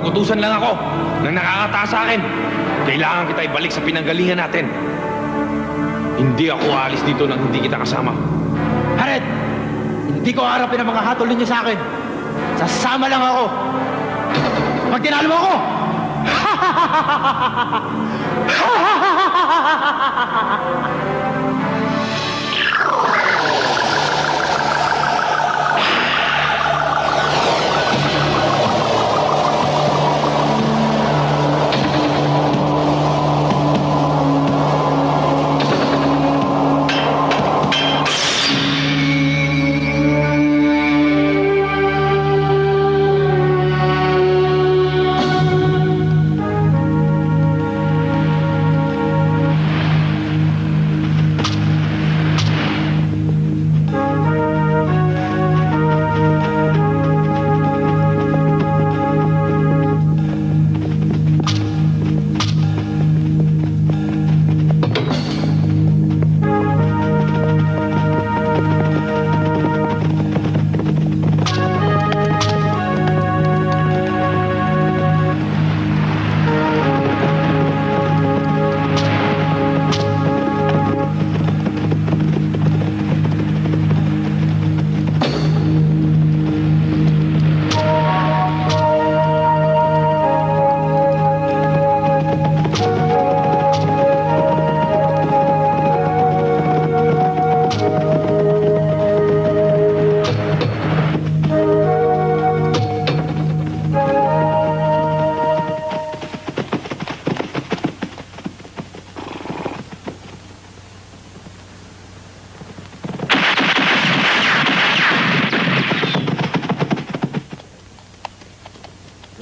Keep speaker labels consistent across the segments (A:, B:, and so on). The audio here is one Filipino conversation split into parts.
A: Nakapag-utusan lang ako ng nakakataas sa akin. Kailangan kita ibalik sa pinanggalingan natin. Hindi ako aalis dito nang hindi kita kasama.
B: Hared! Hindi ko harapin ang mga hatol ninyo sa akin. Sasama lang ako. Pag tinalo mo ako!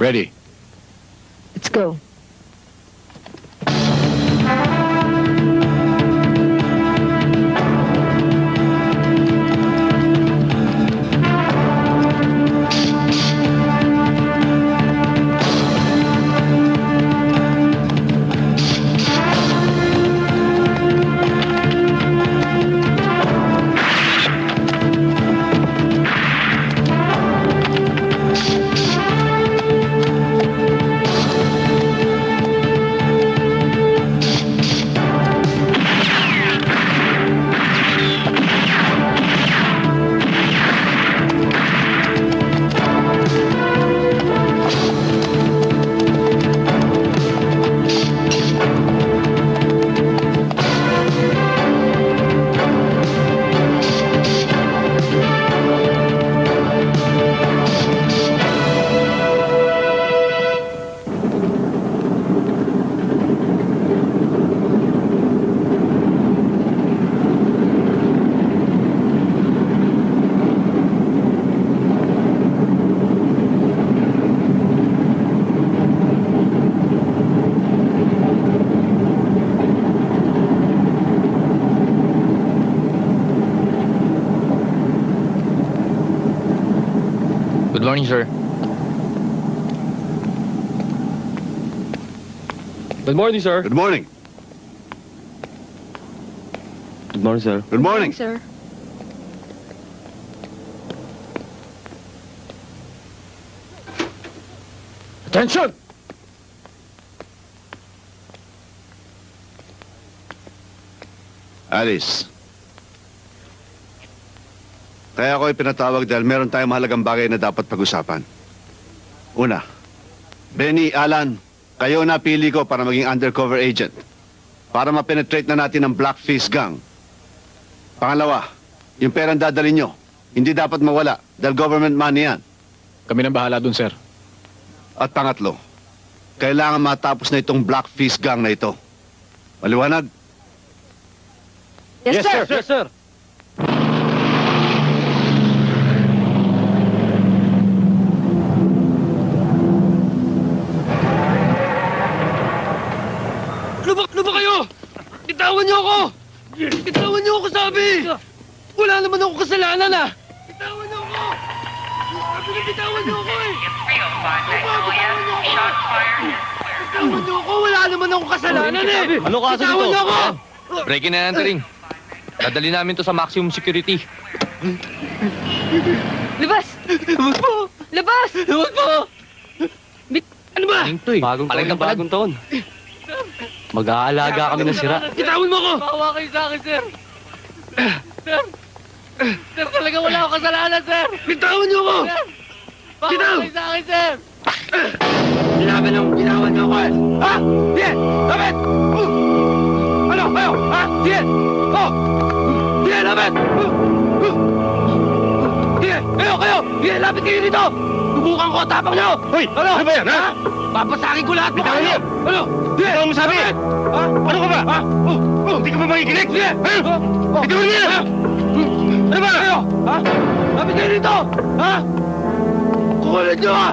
C: Ready.
D: Let's go.
C: Good morning, sir.
E: Good morning, sir.
F: Good morning.
E: Good morning, sir.
F: Good morning.
D: Sir.
B: Attention!
F: Alice. Kaya ako pinatawag dahil meron tayong mahalagang bagay na dapat pag-usapan. Una, Benny, Alan, kayo napili ko para maging undercover agent. Para ma-penetrate na natin ang Blackfish Gang. Pangalawa, yung perang dadalhin nyo, hindi dapat mawala dahil government money yan.
C: Kami nang bahala dun, sir.
F: At pangatlo, kailangan matapos na itong Blackfish Gang na ito. Maliwanag?
D: Yes, sir.
E: Yes, sir.
G: Ano ba kayo? Bitawan niyo ako! Bitawan niyo ako, sabi! Wala naman ako kasalanan, ah! Bitawan niyo ako! Sabi na bitawan niyo ako, eh! Bitawan niyo ako! Wala naman ako kasalanan, eh!
E: Ano kaso
G: Bitawan
E: dito?
G: niyo ako!
C: Breaking and entering. Dadali namin to sa maximum security.
D: Labas!
G: Huwag po!
D: Labas!
G: Huwag po!
C: Galing to eh.
E: Bagong taon
C: Palag
E: na bagong taon. Mag-aalaga kami ng sira.
G: Bitawan mo ako!
H: Bawa kayo sa akin, sir. Sir! Sir, talaga wala akong kasalanan, sir.
G: Bitawan niyo ako!
H: Bawa
G: Bitaw!
H: kayo sa akin, sir.
B: Laban ng ginawa niyo ako eh. Ha? Sige! Lapit! Ano? Kayo? Ha? Sige! Oh! Sige, lapit! Sige! Kayo! Sige, lapit kayo dito! Subukan ko, tapang niyo!
F: Hoy!
B: Ano?
F: Ano ba yan, ha?
B: Papasakin ko lahat mo
F: Bitawan
B: kayo!
F: niyo!
B: Ano? Sige!
F: Bitawan mo sabi!
B: Lapit! Ha?
F: Ano ka ba?
B: Ha?
F: Hindi ka ba makikinig?
B: Sige!
F: Bitawan niyo!
B: Ano ba? Kayo? Ha? Lapit kayo dito! Ha? Kukulit niyo ha!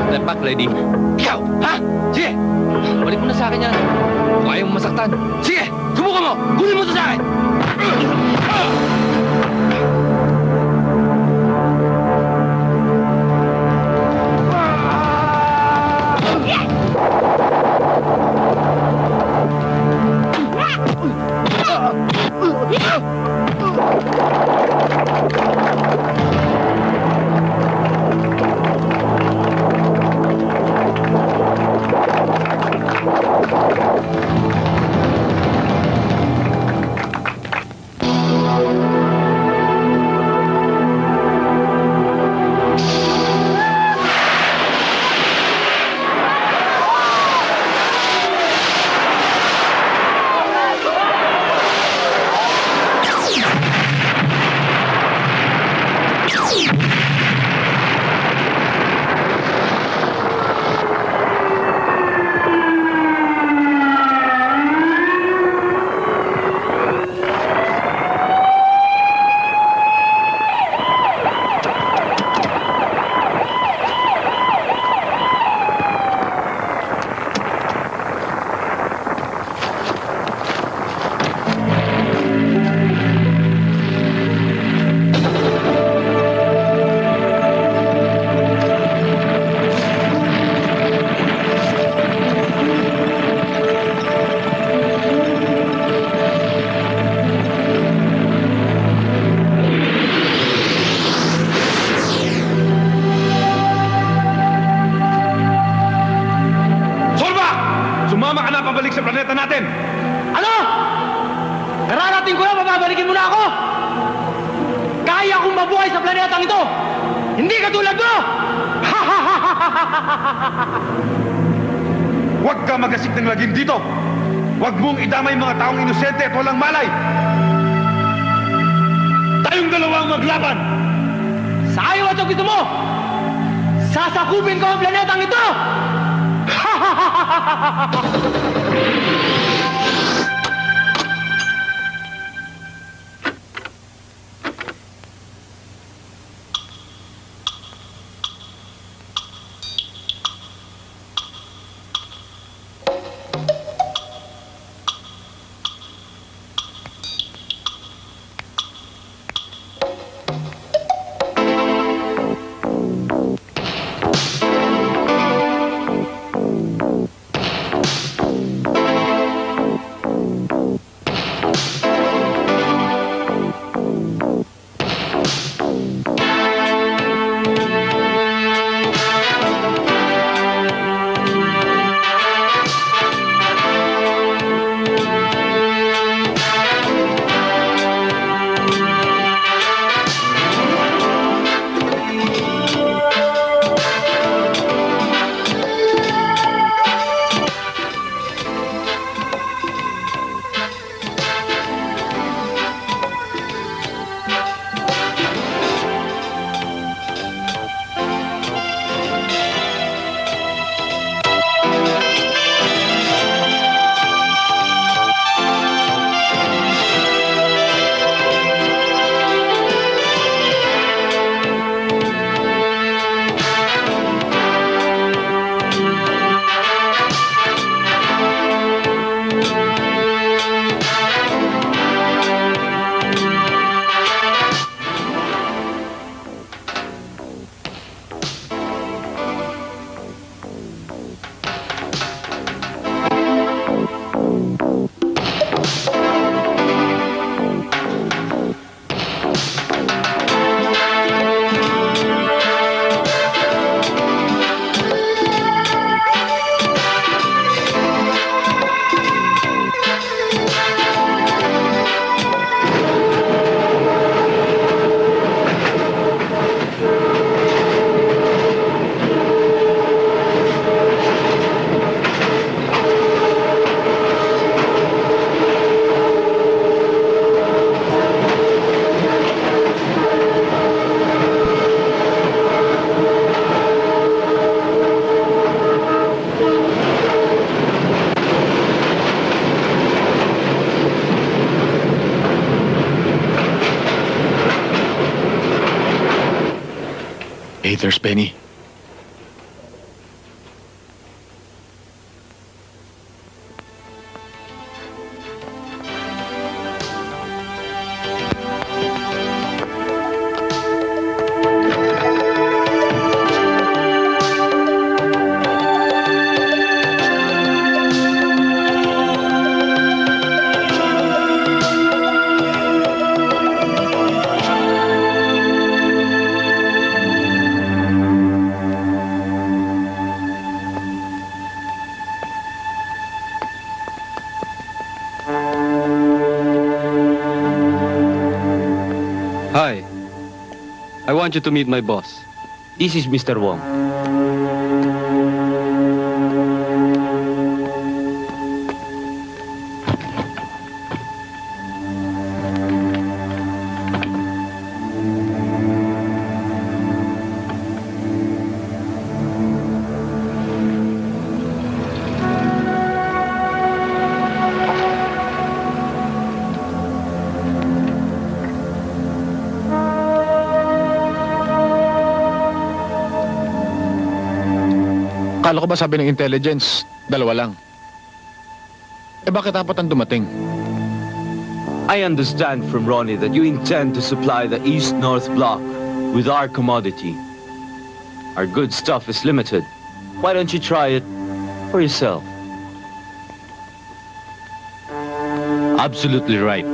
C: Step back, ready.
B: Ikaw! Ha? Sige!
C: Balik mo na sa akin yan. Kung ayaw mo masaktan.
B: Sige! Subukan mo! Kunin mo ito sa akin!
A: Sorba! Sumama ka na pabalik sa planeta natin!
B: Ano? Nararating ko na, mababalikin mo na ako! Kaya kong mabuhay sa planetang ito! Hindi katulad mo!
A: Huwag ka magasik ng lagim dito! Huwag mong idamay mga taong inosente at walang malay! Tayong dalawa ang maglaban!
B: Sa ayaw at gusto mo, sasakupin ko ang planetang ito!
I: There's Benny.
E: Hi. I want you to meet my boss.
C: This is Mr. Wong.
I: Akala ko ba sabi ng intelligence, dalawa lang? Eh bakit apat ang dumating?
C: I understand from Ronnie that you intend to supply the East-North Block with our commodity. Our good stuff is limited. Why don't you try it for yourself? Absolutely right.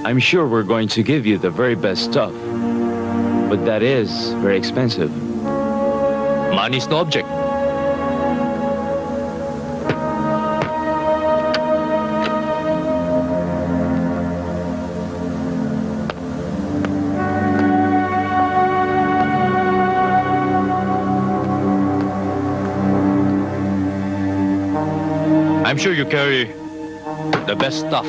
C: I'm sure we're going to give you the very best stuff. But that is very expensive. Money's no object. I'm sure you carry the best stuff.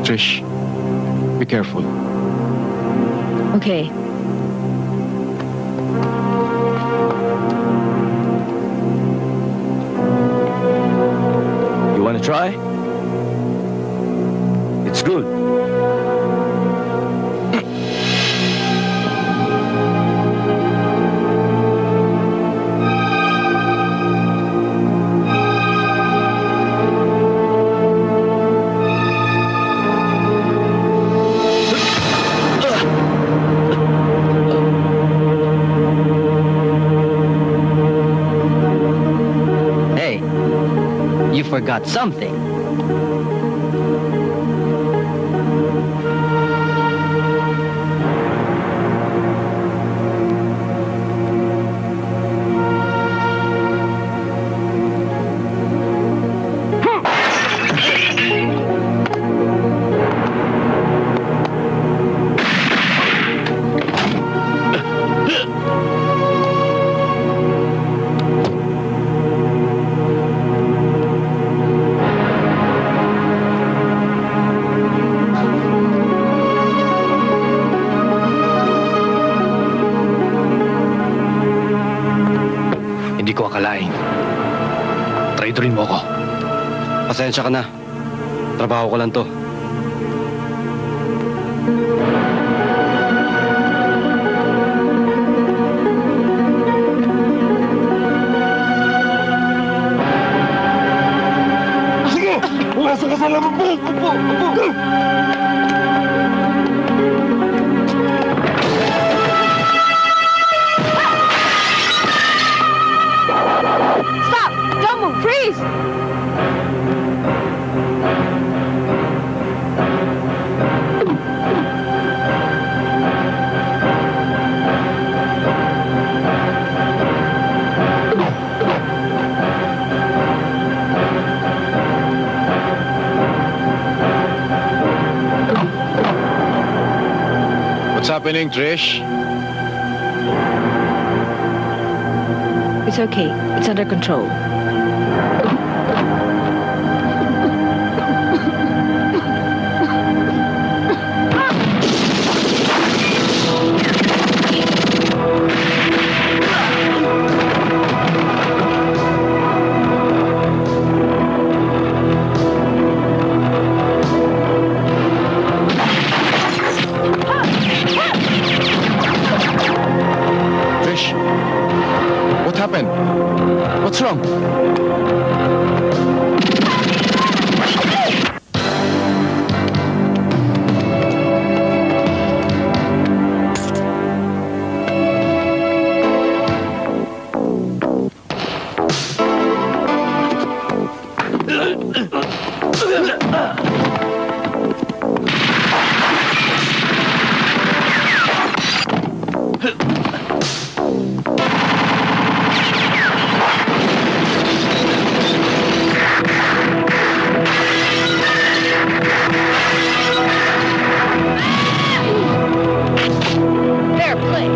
I: Trish, be careful.
D: Okay.
C: You want to try? It's good.
B: Hey, you forgot something.
I: Hindi ko akalain. Traidorin mo ako.
E: Pasensya ka na. Trabaho ko lang to.
D: Stop! Don't move! Freeze!
I: What's happening, Trish?
D: It's okay. It's under control.
I: Trish, what happened? What's wrong?
D: Fair play.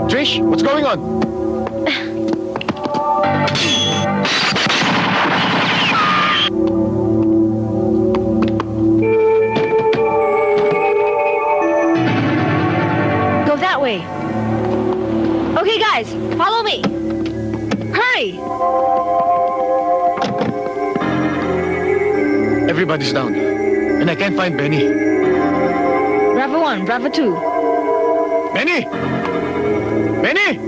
D: Trish, what's going on? Go that way. Okay, guys, follow me. Hurry!
I: Everybody's down. And I can't find Benny.
D: Bravo 1, Bravo 2.
I: Benny! Benny!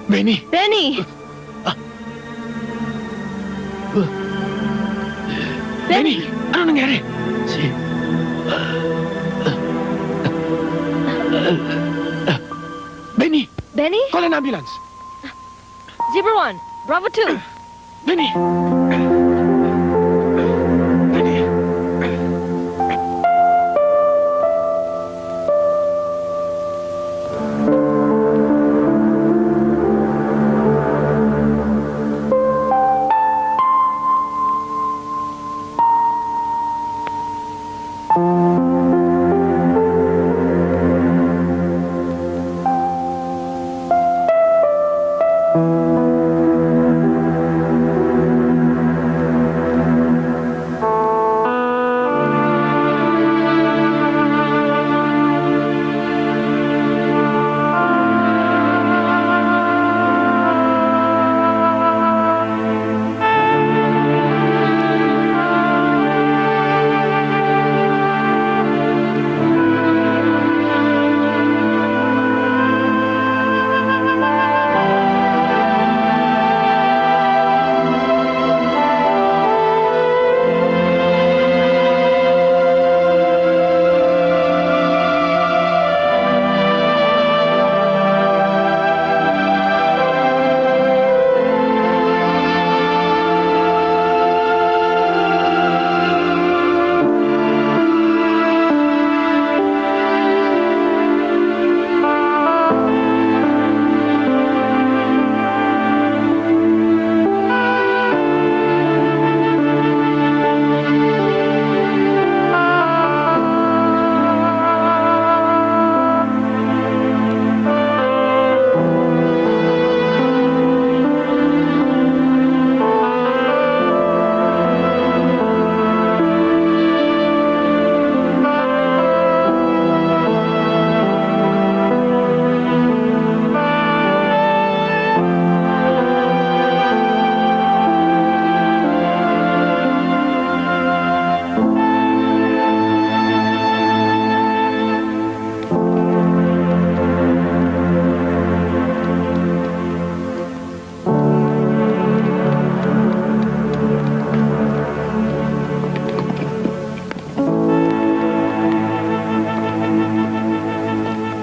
I: Benny!
D: Benny!
I: Benny! Ano nangyari? Benny!
D: Benny?
I: Call an ambulance!
D: Zebra 1, Bravo 2.
I: Benny! Benny!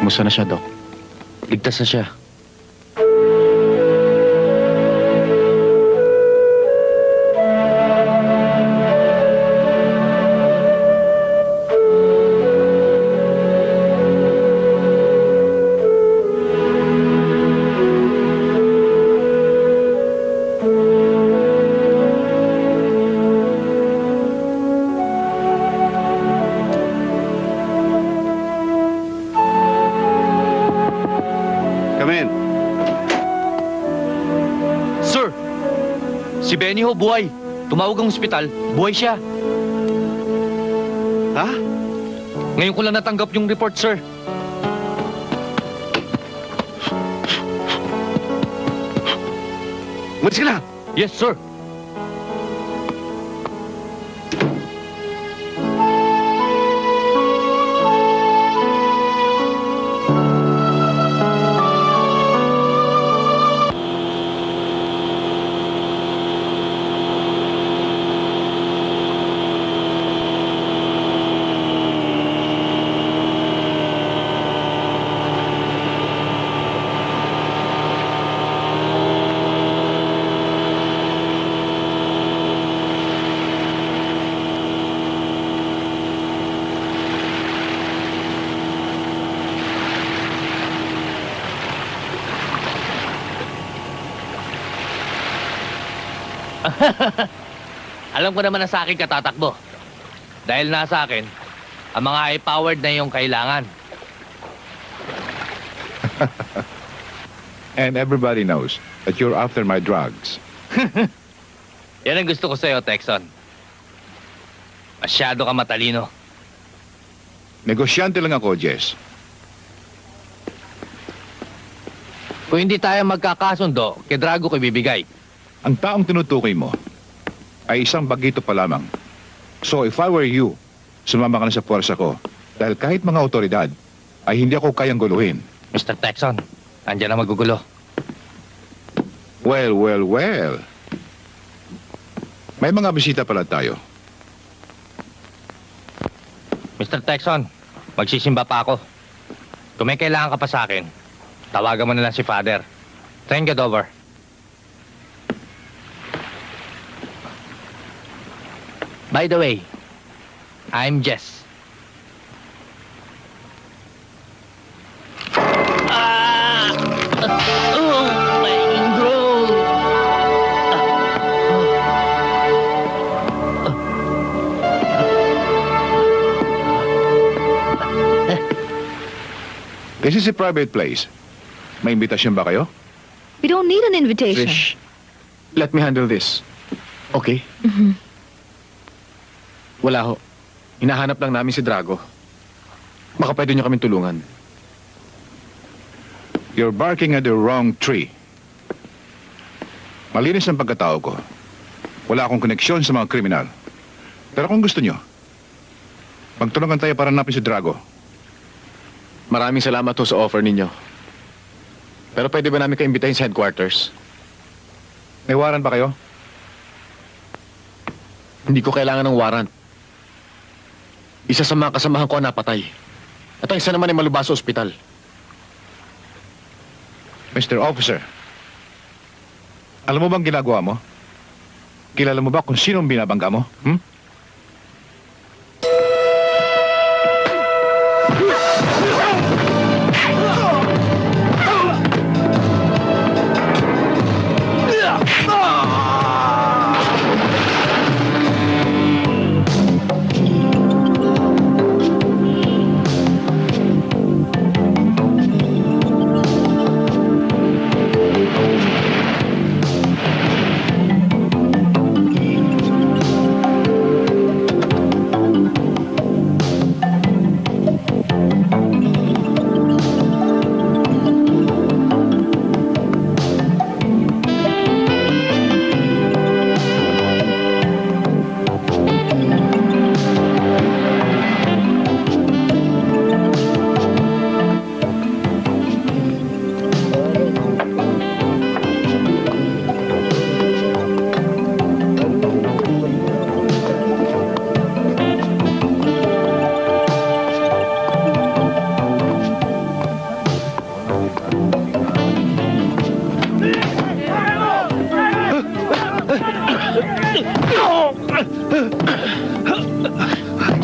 I: Kumusta na siya, Doc?
C: Ligtas na siya.
F: Come in.
C: Sir! Si Benny ho, buhay. Tumawag ang ospital, buhay siya.
F: Ha?
C: Ngayon ko lang natanggap yung report, sir.
F: Umalis ka na!
C: Yes, sir.
H: Alam ko naman na sa akin katatakbo. Dahil nasa akin, ang mga high-powered na yung kailangan.
J: And everybody knows that you're after my drugs.
H: Yan ang gusto ko sa'yo, Texon. Masyado ka matalino.
J: Negosyante lang ako, Jess.
H: Kung hindi tayo magkakasundo, kay Drago ko ibibigay.
J: Ang taong tinutukoy mo ay isang bagito pa lamang. So if I were you, sumama ka na sa puwersa ko. Dahil kahit mga otoridad, ay hindi ako kayang guluhin.
H: Mr. Texon, andyan na magugulo.
J: Well. May mga bisita pala tayo.
H: Mr. Texon, magsisimba pa ako. Kung may kailangan ka pa sa akin, tawagan mo na lang si Father. Thank you, Dover. By the way, I'm Jess.
J: This is a private place. May imbitasyon ba kayo?
D: We don't need an invitation.
I: Trish, let me handle this. Okay? Wala ho. Hinahanap lang namin si Drago. Baka pwede niyo kaming tulungan.
J: You're barking at the wrong tree. Malinis ang pagkatao ko. Wala akong koneksyon sa mga kriminal. Pero kung gusto niyo, magtulungan tayo para hanapin si Drago.
I: Maraming salamat ho sa offer ninyo. Pero pwede ba namin kaimbitahin sa headquarters?
J: May warrant ba kayo?
I: Hindi ko kailangan ng warrant. Isa sa mga kasamahan ko ang napatay. At ang isa naman ay malubha sa ospital.
J: Mr. Officer, alam mo bang ginagawa mo? Kilala mo ba kung sinong binabangga mo?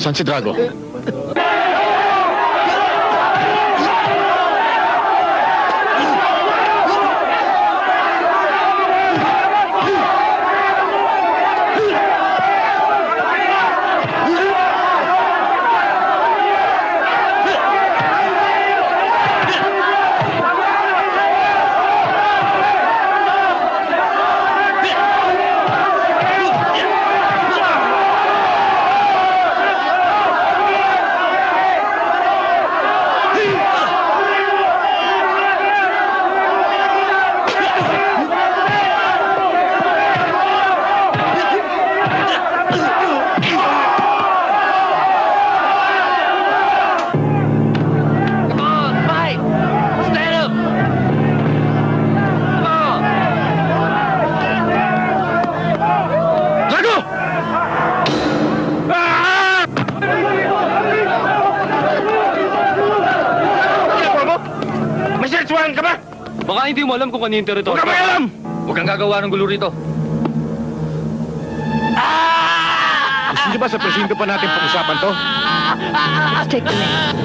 I: Saan si Drago?
G: Baka hindi mo alam kung ano yung teritoryo.
H: Huwag ka alam! Huwag kang gagawa ng gulo rito.
J: Gusto niyo ba sa presinto pa natin pag-usapan to?
D: Let's take the name.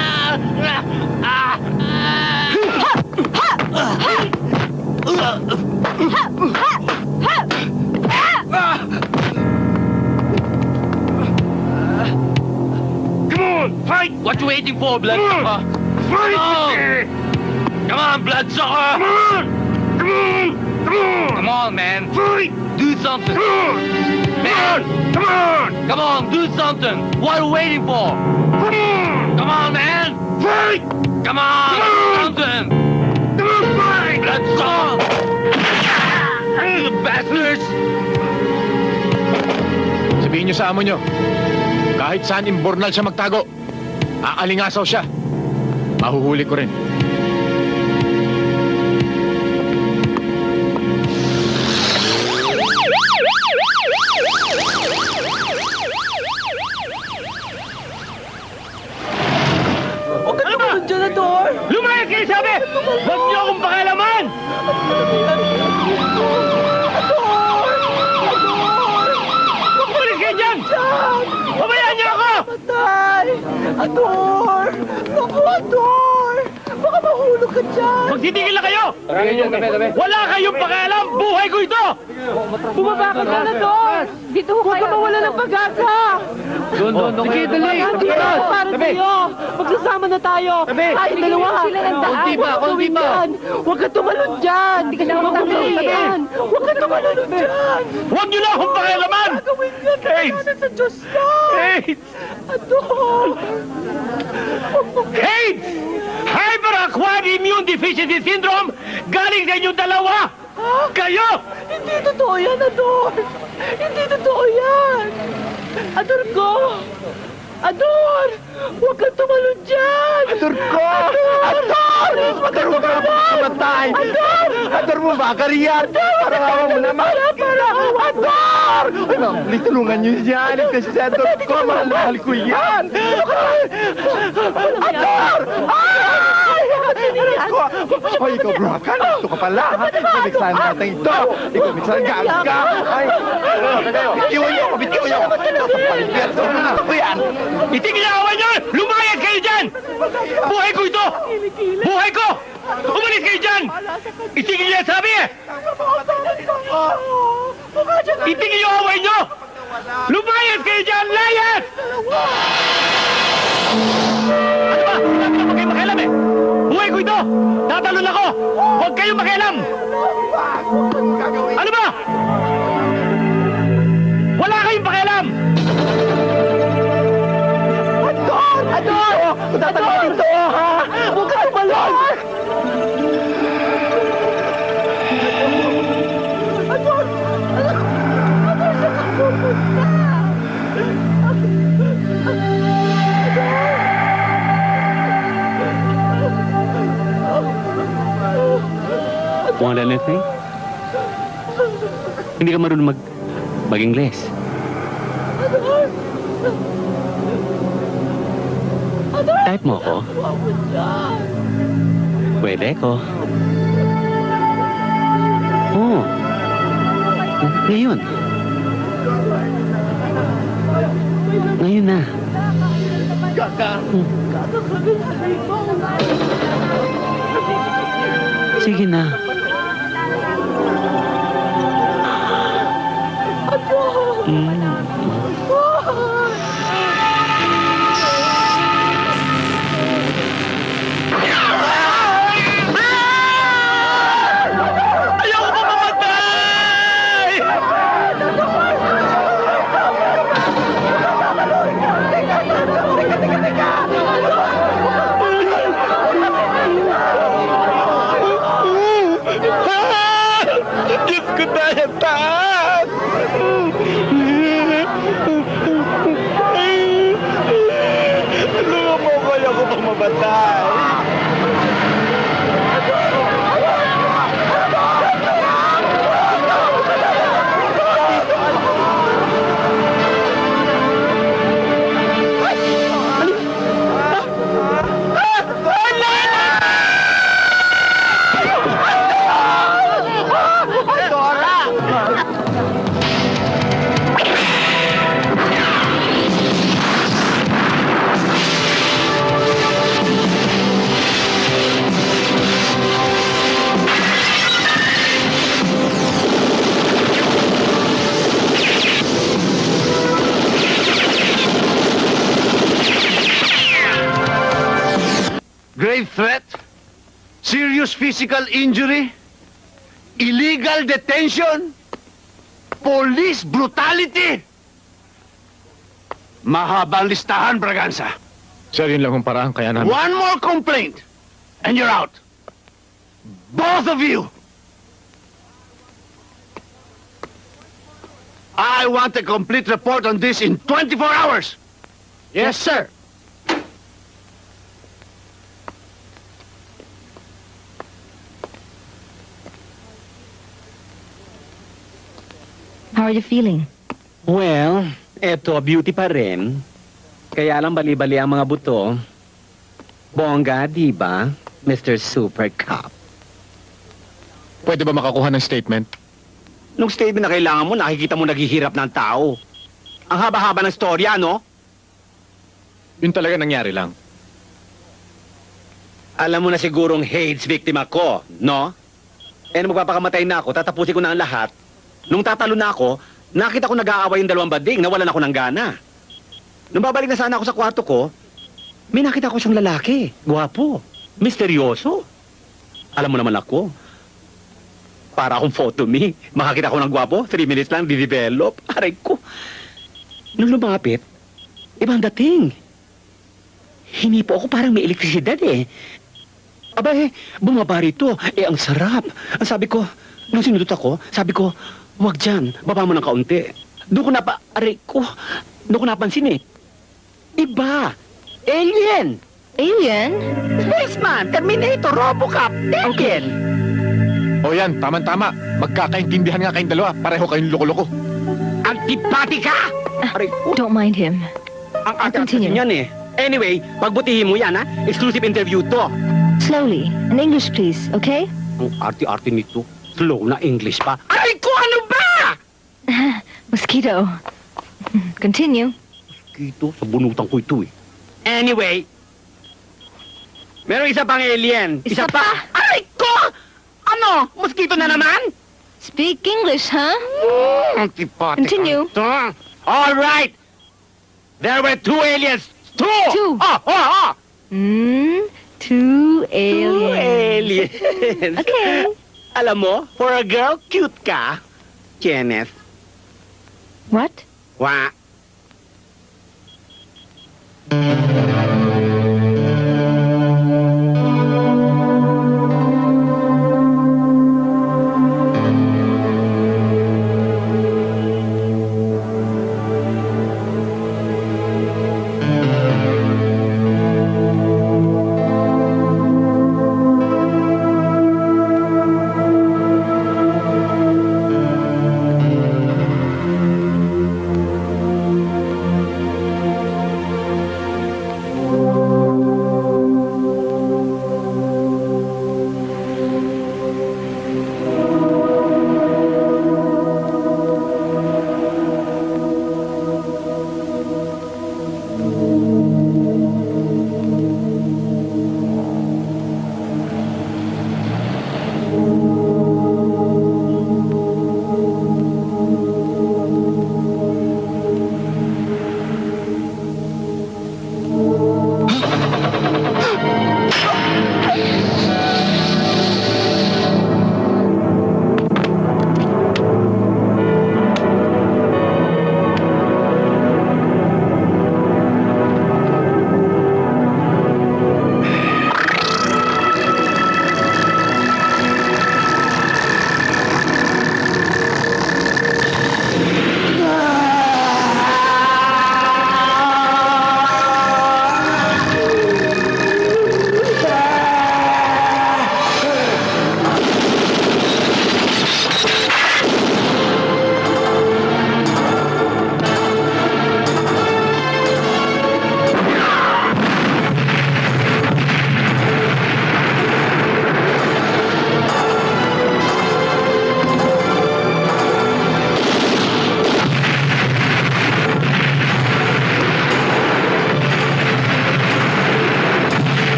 H: Come on, fight! What you waiting for, bloodsucker? Fight! Come on, bloodsucker! Come on! Come on! Come on! Come on, man! Fight! Do something! Come on! Man! Come on! Come on, do something! What are you waiting for? Come on! Come on, man! Fight! Come on! Come on! Something! Come on, fight! Bloodsucker! You bastards!
I: Sabihin niyo sa amo niyo, kahit saan imbornal siya magtago, aalingasaw siya. Mahuhuli ko rin.
H: Huwag niyo akong pakialaman! Bumalik kayo dyan! Pabayaan niyo ako!
G: Patay! Ador! Naku, Ador! Baka mahulog ka dyan!
H: Magtitigil na kayo! Wala kayong pakialam! Buhay ko ito!
G: Bumaba ka na, Ador! Dito ko kayo! Huwag ka mawala ng pag-asa!
H: Doon,
G: Sige, dali! Para sa'yo! Magsasama na tayo! Tayo dalawa! Kunti pa! Huwag ka tumalon dyan! Hindi ka na matanggalin! Huwag ka tumalon dyan!
H: Huwag niyo na akong pakialaman!
G: Gawin ka na!
H: AIDS!
G: Sa Diyos na!
H: AIDS!
G: Ador!
H: AIDS! Hyper-acquired immune deficiency syndrome galing sa inyong dalawa! Kayo!
G: Hindi totoo yan, Ador! Hindi totoo yan! Ador ko! Ador! Huwag kang tumalon dyan! Ador ko! Ador! Ador mo ka mamatay! Ador! Ador mo ba? Kariyan! Parang awa mo naman! Ador! Ay, ma'am, please tulungan niyo yan! Kasi si Ador ko, mahal ko yan! Ador! Ay! Hoy, ikaw, Brokan! Ito ka pala! Kumiksahan natin ito! Ikaw, miksahan gaga! Ay! Bitiwan niyo ako! Bitiwan niyo ako! Kapalitan! Ako yan!
H: Itigil ang awan niyo! Lumayas kayo dyan! Buhay ko ito! Buhay ko! Umalis kayo dyan! Itigil niyo ang sabi eh! Itigil yung away niyo! Lumayas kayo dyan! Layas! Ano ba? Sinabi na huwag kayong makialam eh! Buhay ko ito! Tatalon ako! Huwag kayong makialam! Ano ba? Wala kayong pakialam!
G: Ador! Ador! Kung tatanggalin ito, ha? Huwag ka tumalon! Ador! Ador! Ador, saan ka pupunta?
B: Want anything? Hindi ka marunong mag-Ingles.
G: Ador! Ador!
B: Type mo ako.
G: Huwag mo dyan!
B: Pwede ko. Oo. Ngayon. Ngayon na. Sige na.
H: Ayoko pa mamatay! Diyos ko tayo taas! Tulungan mo ko, ayoko pa mamatay!
F: Grave threat? Serious physical injury? Illegal detention? Police brutality? Mahabang listahan, Braganza.
I: Sir, yun lang ang paraan kaya namin...
F: One more complaint, and you're out. Both of you. I want a complete report on this in 24 hours.
I: Yes, sir.
D: How are you feeling?
B: Well, eto, beauty pa rin. Kaya lang bali-bali ang mga buto. Bongga, di ba? Mr. Super Cop.
I: Pwede ba makakuha ng statement?
B: Nung statement na kailangan mo, nakikita mo naghihirap ng tao. Ang haba-haba ng storya, no?
I: Yun talaga nangyari lang.
B: Alam mo na sigurong AIDS victim ako, no? Eh, nung magpapakamatay na ako, tatapusin ko na ang lahat. Nung tatalo na ako, nakita ko nag-aaway yung dalawang bading, nawalan ako ng gana. Nung babalik na sana ako sa kwarto ko, may nakita ko siyang lalaki. Gwapo. Misteryoso. Alam mo naman ako, para akong photo me. Makakita ko ng gwapo, 3 minutes lang, di-develop. Aray ko. Nung lumapit, ibang dating. Hinipo ako parang may elektrisidad eh. Aba bumaba rito. Ang sarap. Ang sabi ko, nung sinudot ako, sabi ko, wag dyan, baba mo ng kaunti. Doon ko napansin eh. Iba. Alien.
D: Alien?
B: Spaceman, Terminator, Robocop, Alien.
I: O yan, tama-tama. Magkakaintindihan nga kayong dalawa. Pareho kayong loko-loko.
B: Antipati ka! Aray ko.
D: Don't mind him.
B: Ang arte
D: Continue.
B: yan eh. Anyway, pagbutihin mo yan ha. Exclusive interview to.
D: Slowly. In English, please, okay?
B: Ang arte-arte nito. Slow na English pa. Aray ko, ano ba?
D: Mosquito. Continue.
B: Ito, sa bunutan ko ito eh. Anyway, meron isa pang alien.
D: Isa pa?
B: Aray ko! Ano? Mosquito na naman?
D: Speak English, huh?
B: Antipati
D: Continue.
B: All right. There were 2 aliens. 2!
D: Two.
B: Oh!
D: 2
B: 2
D: aliens.
B: aliens.
D: Okay.
B: Alam mo, for a girl, cute ka. Kenneth.
D: What?
B: Wa.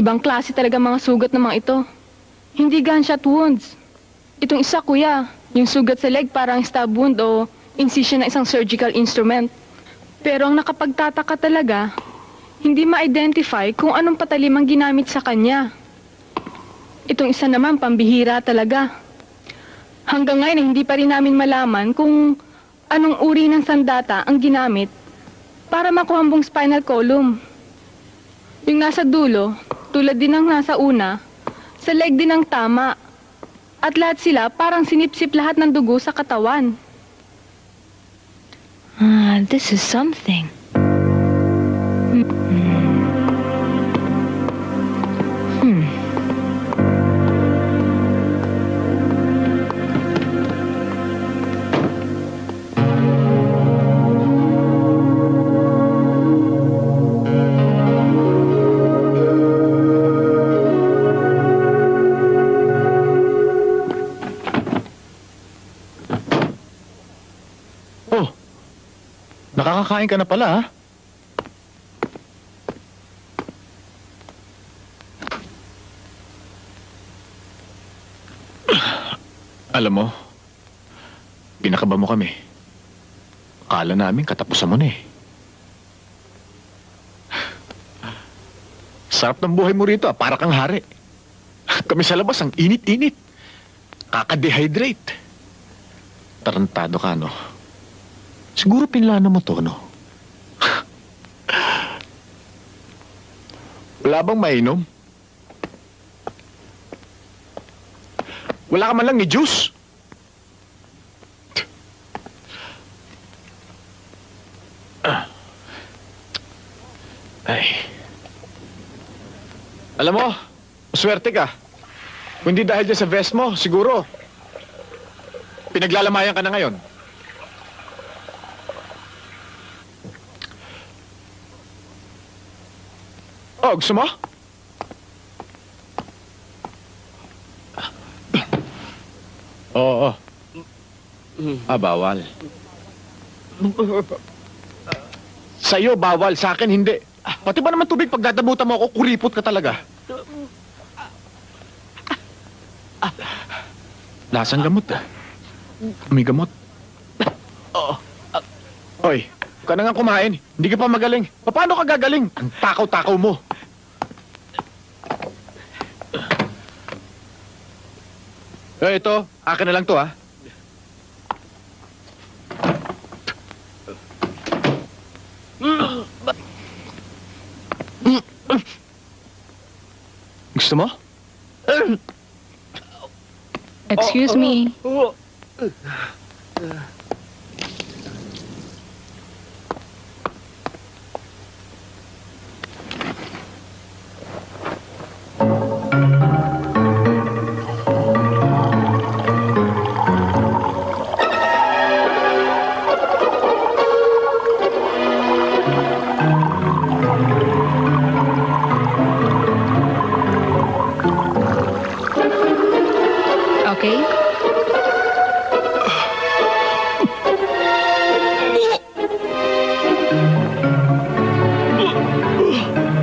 K: Ibang klase talaga mga sugat ng mga ito. Hindi gunshot wounds. Itong isa, kuya, yung sugat sa leg parang stab wound o incision ng isang surgical instrument. Pero ang nakapagtataka talaga, hindi ma-identify kung anong patalim ang ginamit sa kanya. Itong isa naman, pambihira talaga. Hanggang ngayon, hindi pa rin namin malaman kung anong uri ng sandata ang ginamit para makuha ang buong spinal column. Yung nasa dulo, tulad din ng nasa una, sa leg din ang tama. At lahat sila parang sinipsip lahat ng dugo sa katawan.
D: Ah, this is something. Hmm.
I: Oh, nakakakain ka na pala, ha? Alam mo, pinakaba mo kami. Akala namin katapusan mo na eh. Sarap ng buhay mo rito, para kang hari. Kami sa labas, ang init-init. Kaka-dehydrate. Tarantado ka, no? Siguro pinlano mo to, no? Wala bang mainom? Wala ka man lang ni juice? Ay. Alam mo, maswerte ka. Kung hindi dahil dyan sa vest mo, siguro, pinaglalamayan ka na ngayon. Oh, gusto mo? Oo. Bawal. Sa'yo, bawal. Sa akin, hindi. Pati ba naman tubig, pag dadabutan mo ako, kuripot ka talaga. Lasang gamot, ah. May gamot. Hoy, huwag ka na nga kumain. Hindi ka pa magaling. Paano ka gagaling? Ang takaw-takaw mo. Ito, akin na lang to, ha? Gusto mo?
K: Excuse me. Okay?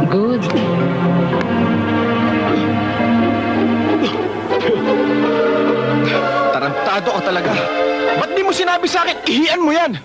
K: Good.
I: Tarantado ka talaga. Ba't di mo sinabi sa akin, ihian mo yan?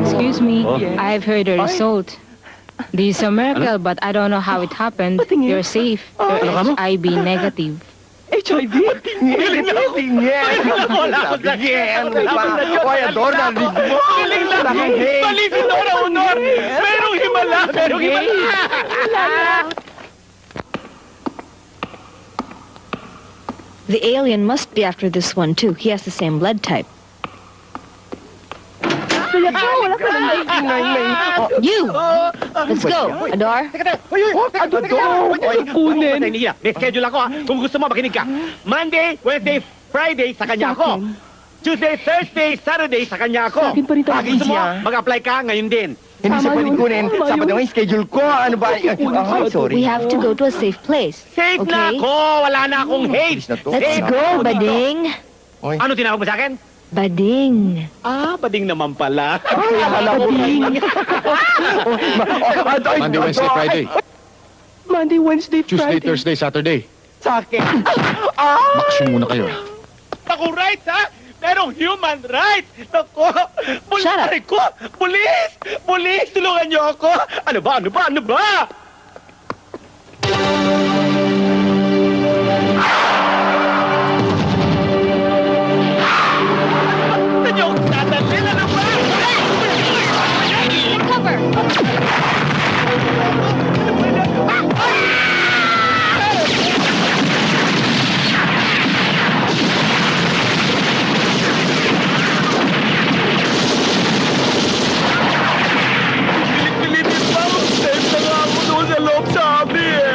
K: Excuse me. I've heard the result. This is a miracle, but I don't know how it happened. You're safe. You're HIV negative.
G: HIV? Galing na! Wala ko sa ano ba? Oy, Ador, narinig mo! Galing na! Balik ito na, Honor! Merong himala! Merong himala!
D: The alien must be after this one, too. He has the same blood type. You! Let's go, Ador.
B: Kunin! May schedule ako, ha? Kung gusto mo, makinig ka. Monday, Wednesday, Friday, sa kanya ako. Tuesday, Thursday, Saturday, sa kanya ako. Pag gusto mo, mag-apply ka ngayon din.
G: Hindi siya pwedeng kunin. Sabado nga yung schedule ko. Ano ba? Sorry.
D: We have to go to a safe place.
B: Safe na
D: Okay?
B: ako! Wala na akong hate!
D: Let's go, Bading.
B: Ano tinawag mo sa akin?
D: Bading.
B: Ah, bading naman pala.
I: Monday, Wednesday, Friday.
G: Monday, Wednesday,
I: Tuesday,
G: Friday.
I: Thursday, Saturday.
G: Sa akin.
I: Bakasyon muna kayo.
G: Ako right, ha? Merong human right! Naku!
D: Shut up.
G: Ko! Pulis! Pulis! Tulungan niyo ako! Ano ba? Ano ba? Ano ba? Ano niyo akong tatalin? Ano ba?
D: Cover!
G: Pilipin pa! Safe na nga ako doon sa loob sabi eh!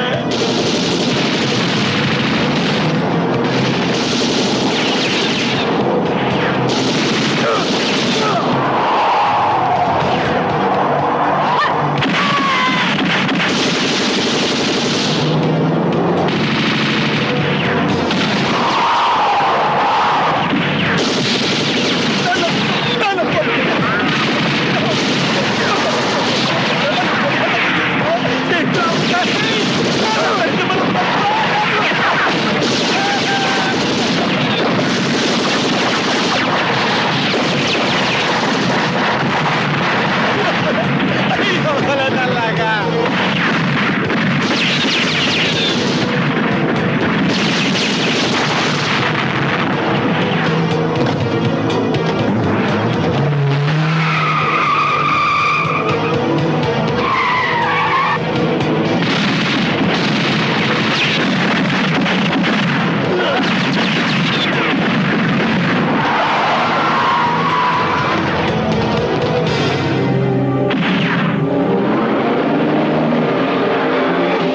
G: Wala talaga!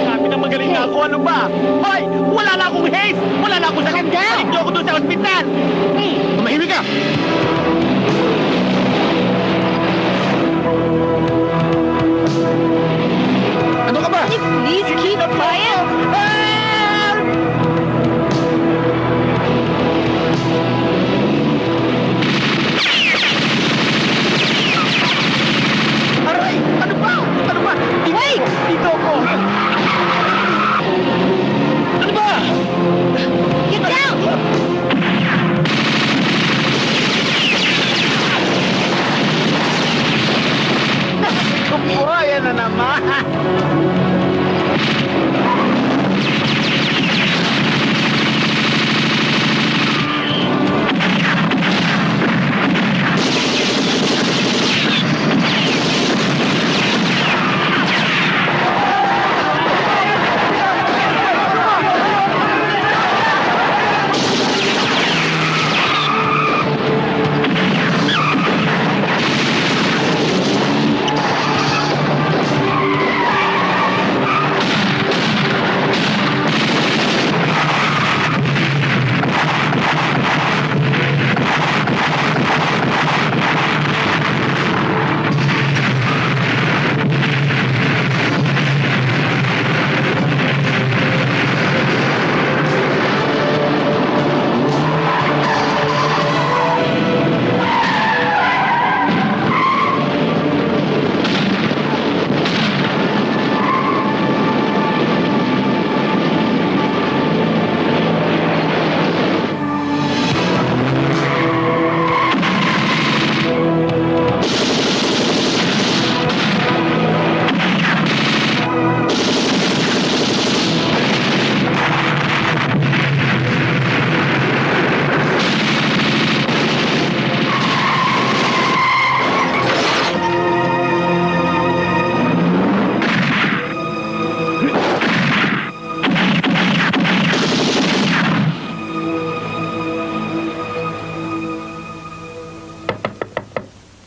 G: Sabi na magaling na ako, ano ba? Hoy! Wala na akong haze! Wala na akong sakit! Balik niyo ako doon sa ospital!
I: Tumahimik ka! Ano ka ba?
D: Please keep quiet.
G: Aray! Ano ba? Ano ba?
D: Wait!
G: Dito ako! Ano ba?
D: Get down!
G: Buhay na naman!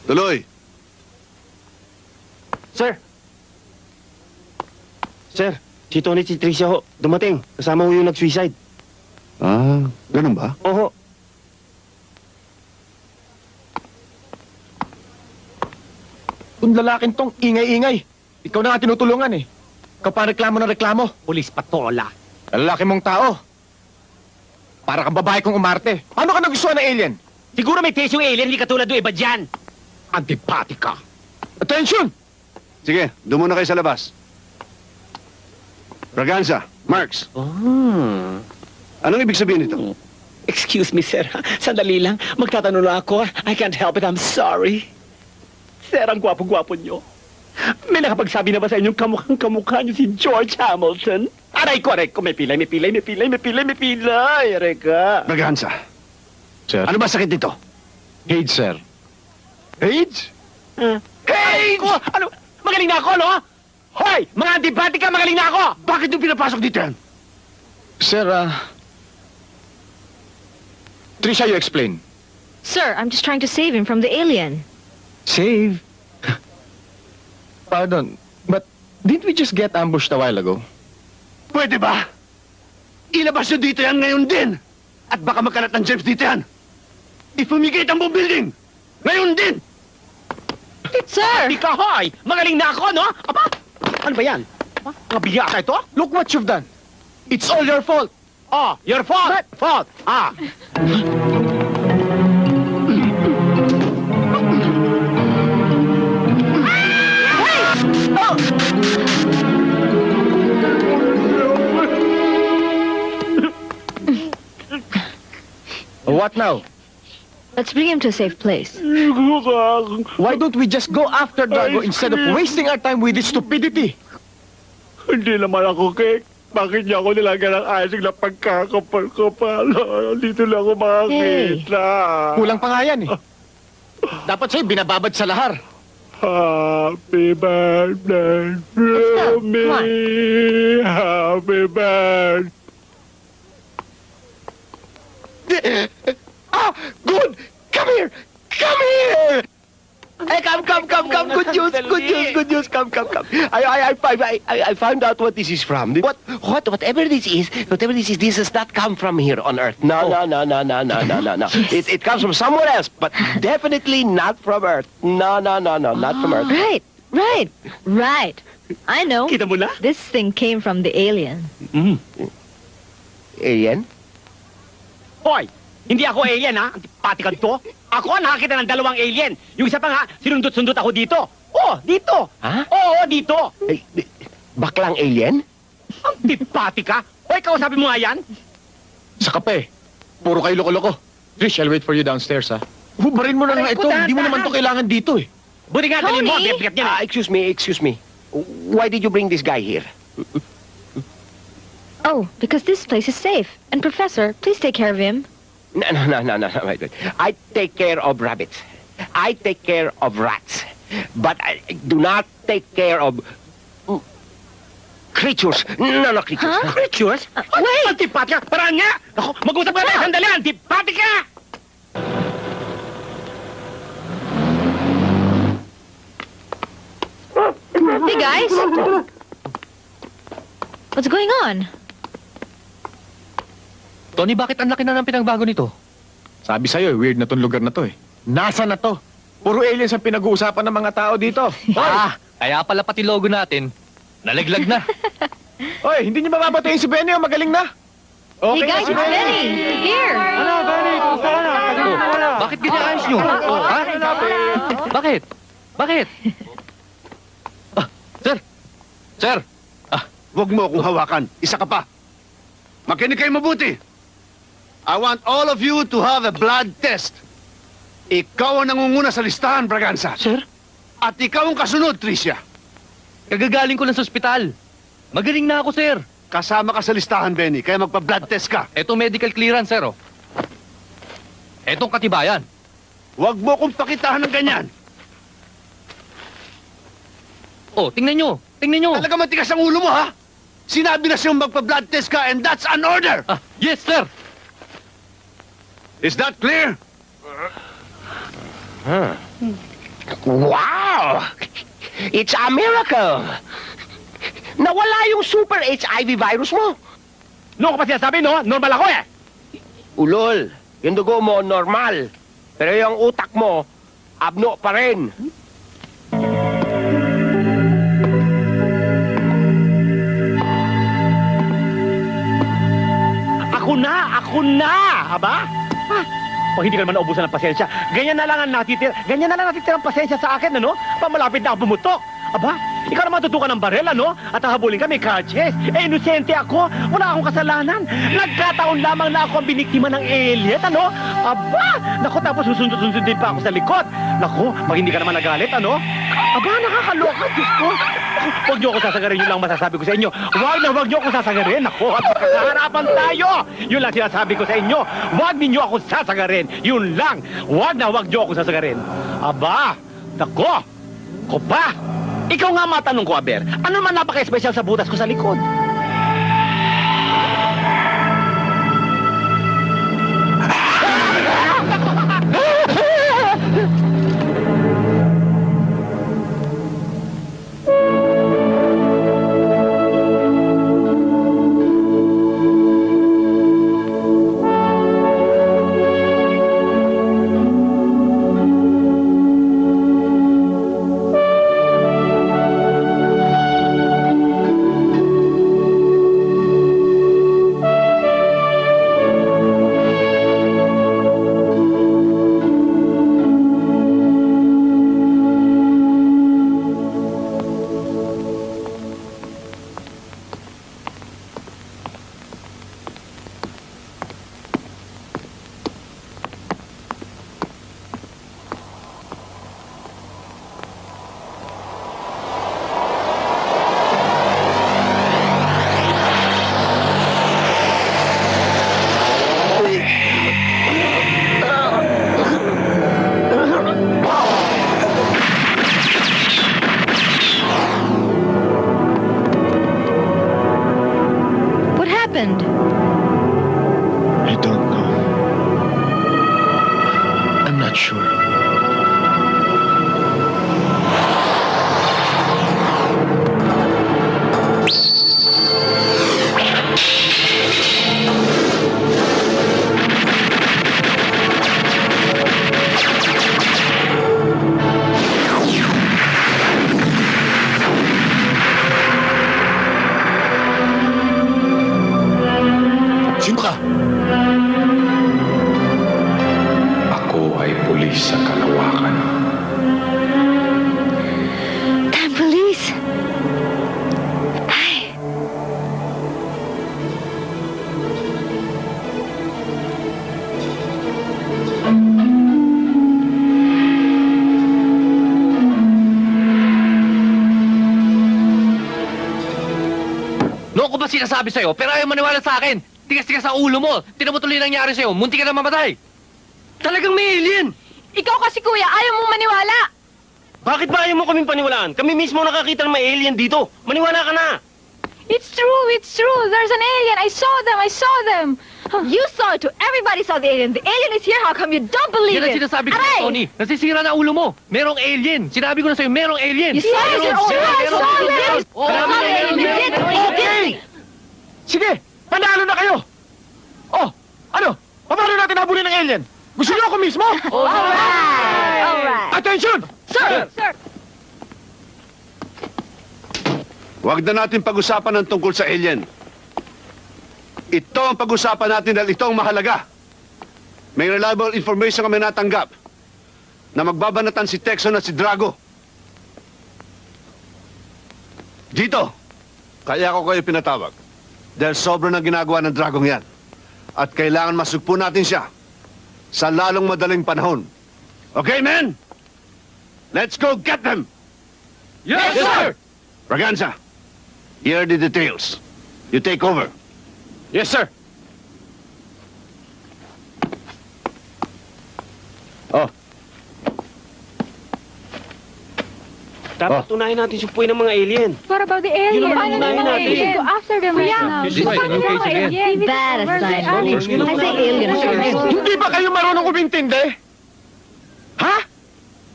F: Tuloy!
B: Sir! Sir, si Tony at si Tricia ho, dumating. Kasama ho yung nag-suicide.
F: Ah, ganun ba?
B: Oho.
I: Kung lalaking tong ingay-ingay. Ikaw na nga tinutulungan eh. Ikaw pa reklamo ng reklamo.
B: Pulis patola.
I: Lalaki mong tao. Para kang babae kong umarte. Paano ka nagustuhan ng alien?
B: Siguro may taste yung alien, hindi katulad ng iba dyan. Antipatika.
I: Attention!
F: Sige, doon muna kayo sa labas. Braganza, Marks,
B: Oh.
F: anong ibig sabihin nito?
B: Excuse me, sir. Sandali lang. Magtatanong lang ako. I can't help it. I'm sorry. Sir, ang gwapo-gwapo nyo. May nakapagsabi na ba sa inyong kamukhang-kamukha nyo si George Hamilton? Aray ko, aray ko. May pilay. Aray ka.
F: Braganza,
I: Sir?
F: ano ba sakit nito?
I: AIDS, sir.
F: AIDS?
B: Hey! Ano? Magaling na ako, no? Hoy! Mga antipatika, magaling na ako!
F: Bakit yung pinapasok dito yan?
I: Sir, Trisha, you explain.
D: Sir, I'm just trying to save him from the alien.
I: Save? Pardon, but didn't we just get ambushed a while ago?
F: Pwede ba? Ilabas nyo dito yan ngayon din. At baka magkalat ng germs dito yan. Ifumigate ang buong building. Ngayon din.
D: Sir!
B: Di ka, hoy! Magaling na ako, no? Aba! Ano ba yan? Mabiya ka ito?
I: Look what you've done. It's all your fault.
B: Oh, your fault! Fault! Ah!
I: What now?
D: Let's bring him to a safe place.
I: Why don't we just go after Drago instead of wasting our time with this stupidity?
B: Hindi naman ako, Kek. Bakit niya ako nilagyan ng icing na pagkakapal-kapal? Dito lang ako makakita.
I: Kulang pa nga yan eh. Dapat sa'yo binababad sa lahar.
B: Happy birthday to me.
D: Come on.
B: Happy birthday. Ah! Good! Come here! Come here! Hey, come. Good news. Come. I found out what this is from. Whatever this is, this does not come from here on Earth. No. It comes from somewhere else, but definitely not from Earth. No, not from Earth.
D: Right. I know.
B: Kita mo na?
D: This thing came from the alien.
B: Alien? Hoy! Hindi ako alien, ha? Antipati ka dito. Ako nakakita ng dalawang alien. Yung isa pa nga, sinundot-sundot ako dito. Oh, dito. Ha? Oo, dito. Baklang alien? Antipati ka. Hoy, kausapin mo nga yan.
I: Sa kape. Puro kayo loko-loko. Trish, I'll wait for you downstairs, ha? Hubarin mo na nga ito. Hindi mo naman to kailangan dito, eh.
B: Buti nga, dalhin mo.
D: Tony!
B: Bigat niya. Excuse me. Why did you bring this guy here?
D: Oh, because this place is safe. And Professor, please take care of him.
B: No. Wait. I take care of rabbits. I take care of rats. But I do not take care of creatures. No, creatures.
D: Huh?
B: Creatures?
D: Wait!
B: Antipati ka! Parang nga! Ako, mag-usap ka tayo! Sandali! Antipati ka!
D: Hey, guys. What's going on?
E: Tony, bakit ang laki na ng pinagbago nito?
I: Sabi sa'yo, weird na tong lugar na to, eh. Nasa na to? Puro aliens ang pinag-uusapan ng mga tao dito.
E: Kaya pala pati logo natin, nalaglag na.
I: Hoy, hindi niyo mababatayin si Benny, magaling na.
D: Hey,
I: Okay na
D: guys,
I: si
D: it's Benny. Here.
I: Ano, Benny? Kumusta ka na?
E: Bakit ganyan ayos nyo? Ha? Bakit? Sir!
F: Huwag mo akong hawakan. Isa ka pa. Makinig kayo mabuti. I want all of you to have a blood test. Ikaw ang nangunguna sa listahan, Braganza.
E: Sir?
F: At ikaw ang kasunod, Tricia.
E: Kagagaling ko lang sa ospital. Magaling na ako, sir.
F: Kasama ka sa listahan, Benny, kaya magpa-blood test ka.
E: Ito medical clearance, sir, oh. Etong katibayan.
F: Huwag mo akong pakitahan ng ganyan.
E: Oh, tingnan nyo.
F: Talaga matigas ang ulo mo, ha? Sinabi na siyang magpa-blood test ka and that's an order!
E: Yes, sir.
F: Is that clear?
B: Wow! It's a miracle! Nawala yung super HIV virus mo. No, kapag sinasabi, no? Normal ako eh. Ulol, yung dugo mo, normal. Pero yung utak mo, abno pa rin. Ako na! Aba? Ha? O hindi ka naman naubusan ng pasensya. Ganyan na lang ang natitirang pasensya sa akin, ano? Pamalapit na ako bumutok. Aba, ikaw naman tutukan ng barel, ano? At hahabulin ka, may charges. Inosente ako. Wala akong kasalanan. Nagkataon lamang na ako ang biniktima ng alien, ano? Aba, naku, tapos susundot-sundot din pa ako sa likod. Naku, pag hindi ka naman nagalit, ano? Aba, nakakaloka, Diyos ko. Naku, huwag niyo ako sasagarin, yun lang masasabi ko sa inyo. Huwag niyo ako sasagarin. Naku, at magkakaharapan tayo. Yun lang sinasabi ko sa inyo. Huwag ninyo ako sasagarin. Yun lang. Huwag niyo ako sasagarin. Aba, naku, ko pa. Ikaw nga matanong ko, Aber. Ano man napaka-espesyal sa butas ko sa likod?
I: I don't know. I'm not sure. Sino ka?
J: Ako ay pulis sa Kalawakan.
D: Police! Ay!
H: Noon ko ba sinasabi sa'yo, pero ayaw maniwala sa akin. Tigas-tigas sa ulo mo. Tinan mo tuloy nangyari sa'yo. Munti ka na mamatay. Talagang may alien.
K: Ikaw kasi kuya, ayaw mong maniwala.
B: Bakit ba ayaw mo kaming paniwalaan? Kami mismo nakakita ng may alien dito. Maniwala ka na.
K: It's true. There's an alien. I saw them.
D: You saw it too. Everybody saw the alien. The alien is here. How come you don't believe
H: Yan ang
D: it?
H: sinasabi ko,
D: Aray!
H: Tony. Nasisira na ulo mo. Merong alien. Sinabi ko na sa'yo, merong alien.
D: You saw it.
H: Merong-
D: Oh, I
H: merong-
D: saw it.
H: Oh,
D: I saw
H: merong-
D: it. You did.
B: Okay! Sige, panalo na kayo. Oh, ano? Paano natin habulin ng alien? Gusto niyo ako mismo?
D: Alright.
B: Attention!
K: Sir!
F: Huwag na natin pag-usapan ng tungkol sa alien. Ito ang pag-usapan natin dahil ito ang mahalaga. May reliable information kami natanggap na magbabanatan si Texon at si Drago. Dito, kaya ako kayo pinatawag. Dahil sobrang na ginagawa ng Dragong yan. At kailangan masugpo natin siya sa lalong madaling panahon. Okay, men? Let's go get them!
H: Yes, sir!
F: Braganza, here are the details. You take over.
B: Yes, sir. Oh. Dapat unahin natin sumpuin ng mga alien.
K: What about the alien?
B: Yun naman
K: Paano
B: unahin
K: naman
B: natin.
K: We should go after them right now.
H: This is a new case again.
D: Bad assignment. I say alien first.
B: Hindi ba kayo marunong umintindi? Ha?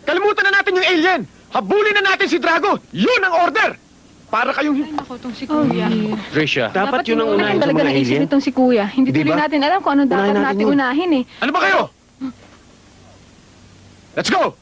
B: Kalimutan na natin yung alien. Habulin na natin si Drago. Yun ang order. Para kayong...
K: Ako tong si Kuya.
H: Tricia.
B: Dapat yun ang unahin sa
K: talaga
B: mga
K: naisip
B: alien.
K: nitong si Kuya. Hindi
B: Di
K: tuloy
B: ba?
K: natin alam kung ano dapat
B: Unahin natin
K: natin
B: yun.
K: unahin eh.
B: Ano ba kayo? Let's go!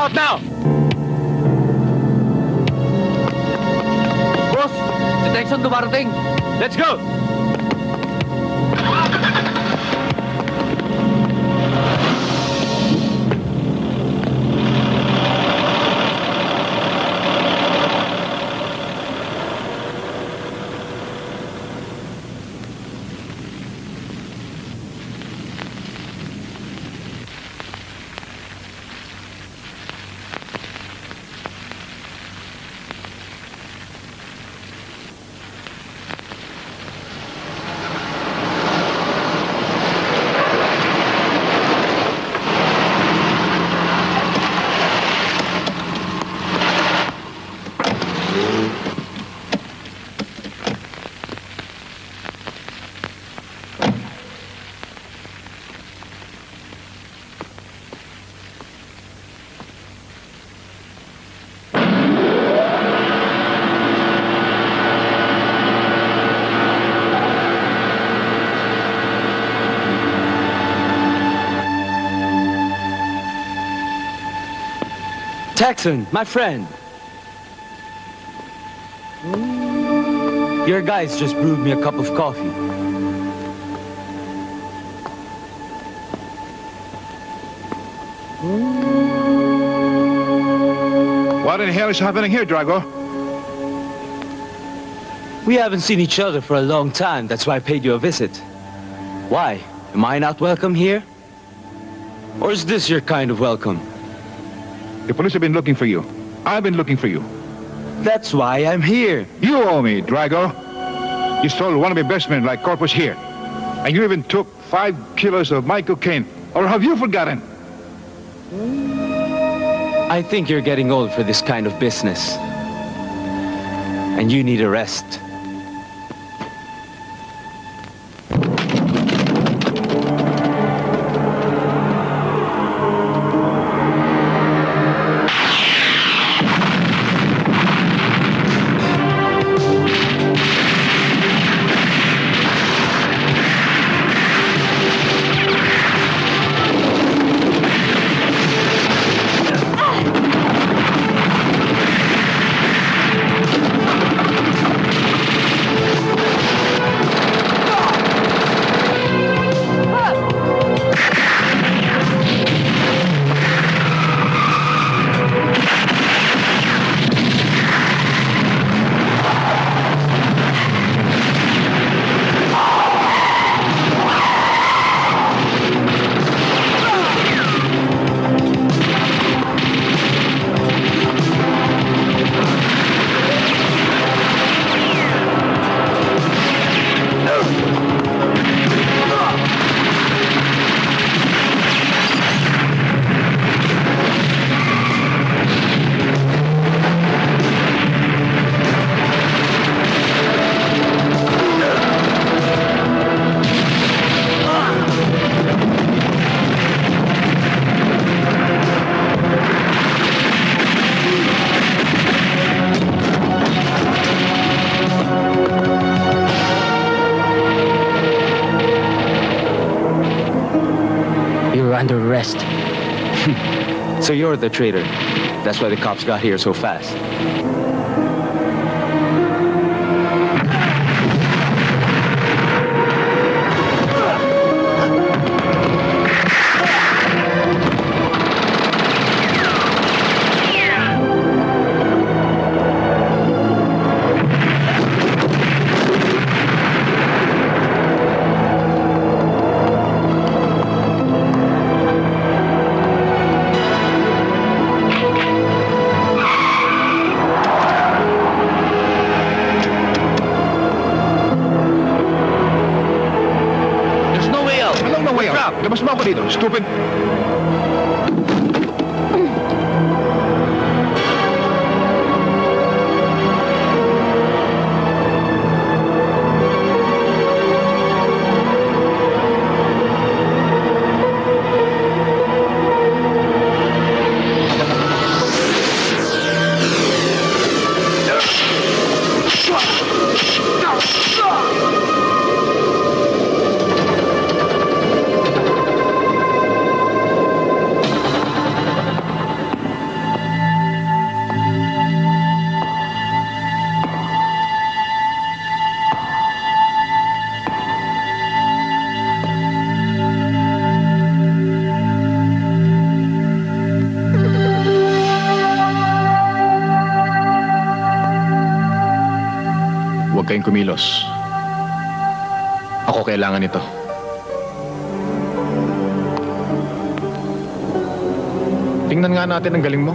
B: out now!
H: Boss, si Texon dumarating.
B: Let's go!
C: Texan, my friend. Your guys just brewed me a cup of coffee.
J: What in the hell is happening here, Drago?
C: We haven't seen each other for a long time. That's why I paid you a visit. Why? Am I not welcome here? Or is this your kind of welcome?
J: The police have been looking for you. I've been looking for you.
C: That's why I'm here.
J: You owe me, Drago. You stole one of my best men like Corpus here. And you even took 5 kilos of my cocaine. Or have you forgotten?
C: I think you're getting old for this kind of business. And you need a rest.
G: Under arrest.
C: So you're the traitor. That's why the cops got here so fast.
J: Labas mo ako dito, stupid!
I: kumilos. Ako kailangan ito. Tingnan nga natin ang galing mo.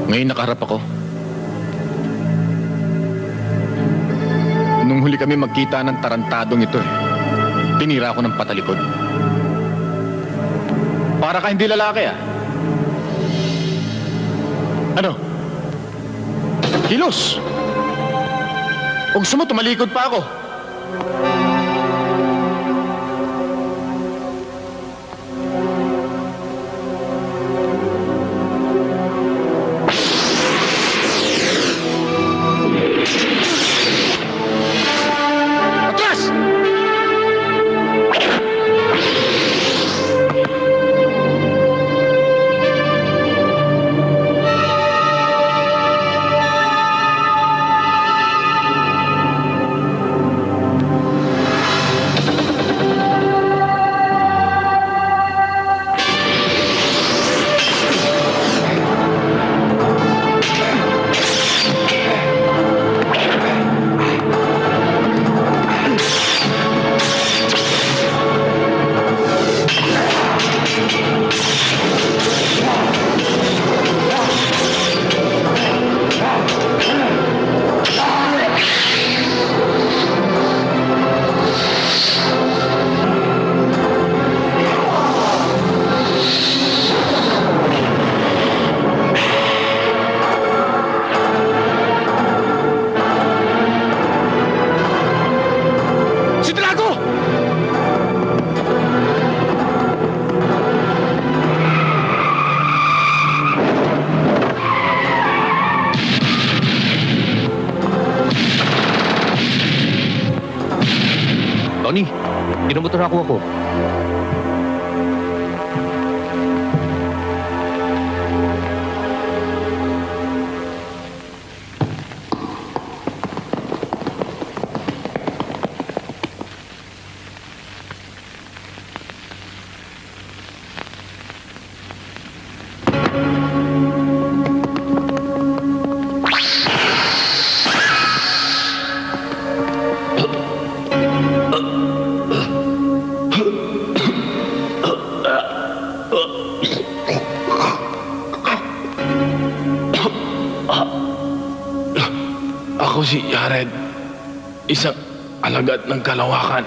I: Ngayon nakaharap ako. Nung huli kami magkita ng tarantadong ito tinira ako ng patalikod. Para ka hindi lalaki Ano? Kilos! Huwag gusto mo, tumalikod pa ako. Atras! Si Drago!
H: Tony, inumotor ako.
A: Ako si Jared, isang alagad ng kalawakan.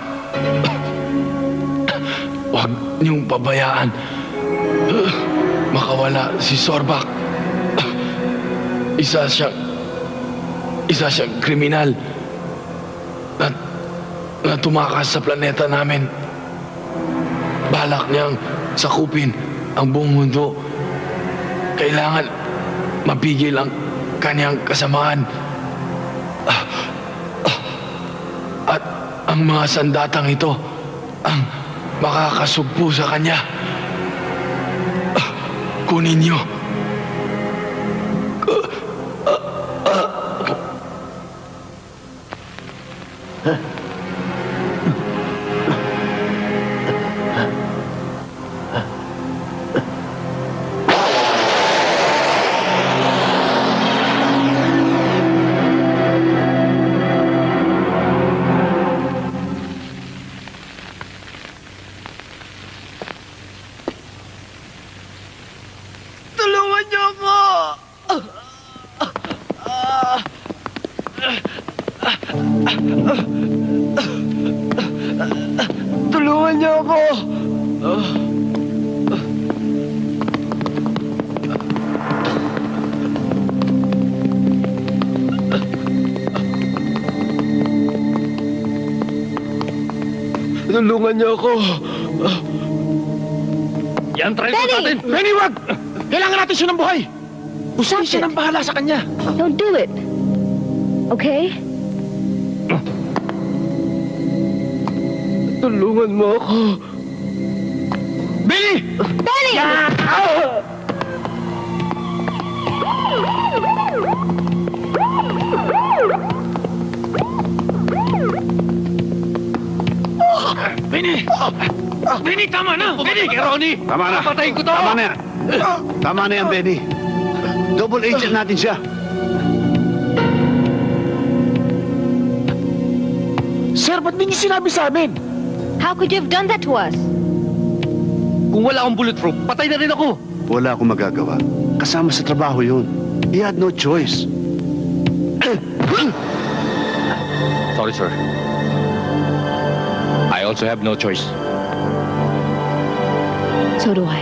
A: Huwag niyong pabayaan. Makawala si Sorbak. Isa siyang kriminal na tumakas sa planeta namin. Balak niyang sakupin ang buong mundo. Kailangan mapigil ang kanyang kasamaan. At ang mga sandatang ito ang makakasugpo sa kanya. Kunin niyo.
G: Tulungan niyo ako! Tulungan niyo ako! Tulungan niyo ako!
I: Yan, try mo natin. Benny, wag! Kailangan natin siya ng buhay.
D: Stop
I: Siya
D: it.
I: nang bahala sa kanya.
D: Don't do it. Okay?
G: Tulungan mo ako!
I: Benny!
D: Benny!
A: Benny! Benny, tama na! Benny! Ronnie!
F: Tama na.
A: Papatayin ko to!
F: Tama na yan. Tama na yan, Benny. Double agent natin siya.
I: Sir, ba't ninyo sinabi sa amin?
D: How could you have done that to us?
H: Kung wala akong bulletproof, patay na rin ako.
F: Wala akong magagawa. Kasama sa trabaho yun. He had no choice.
H: Sorry, sir. I also have no choice.
D: So do I.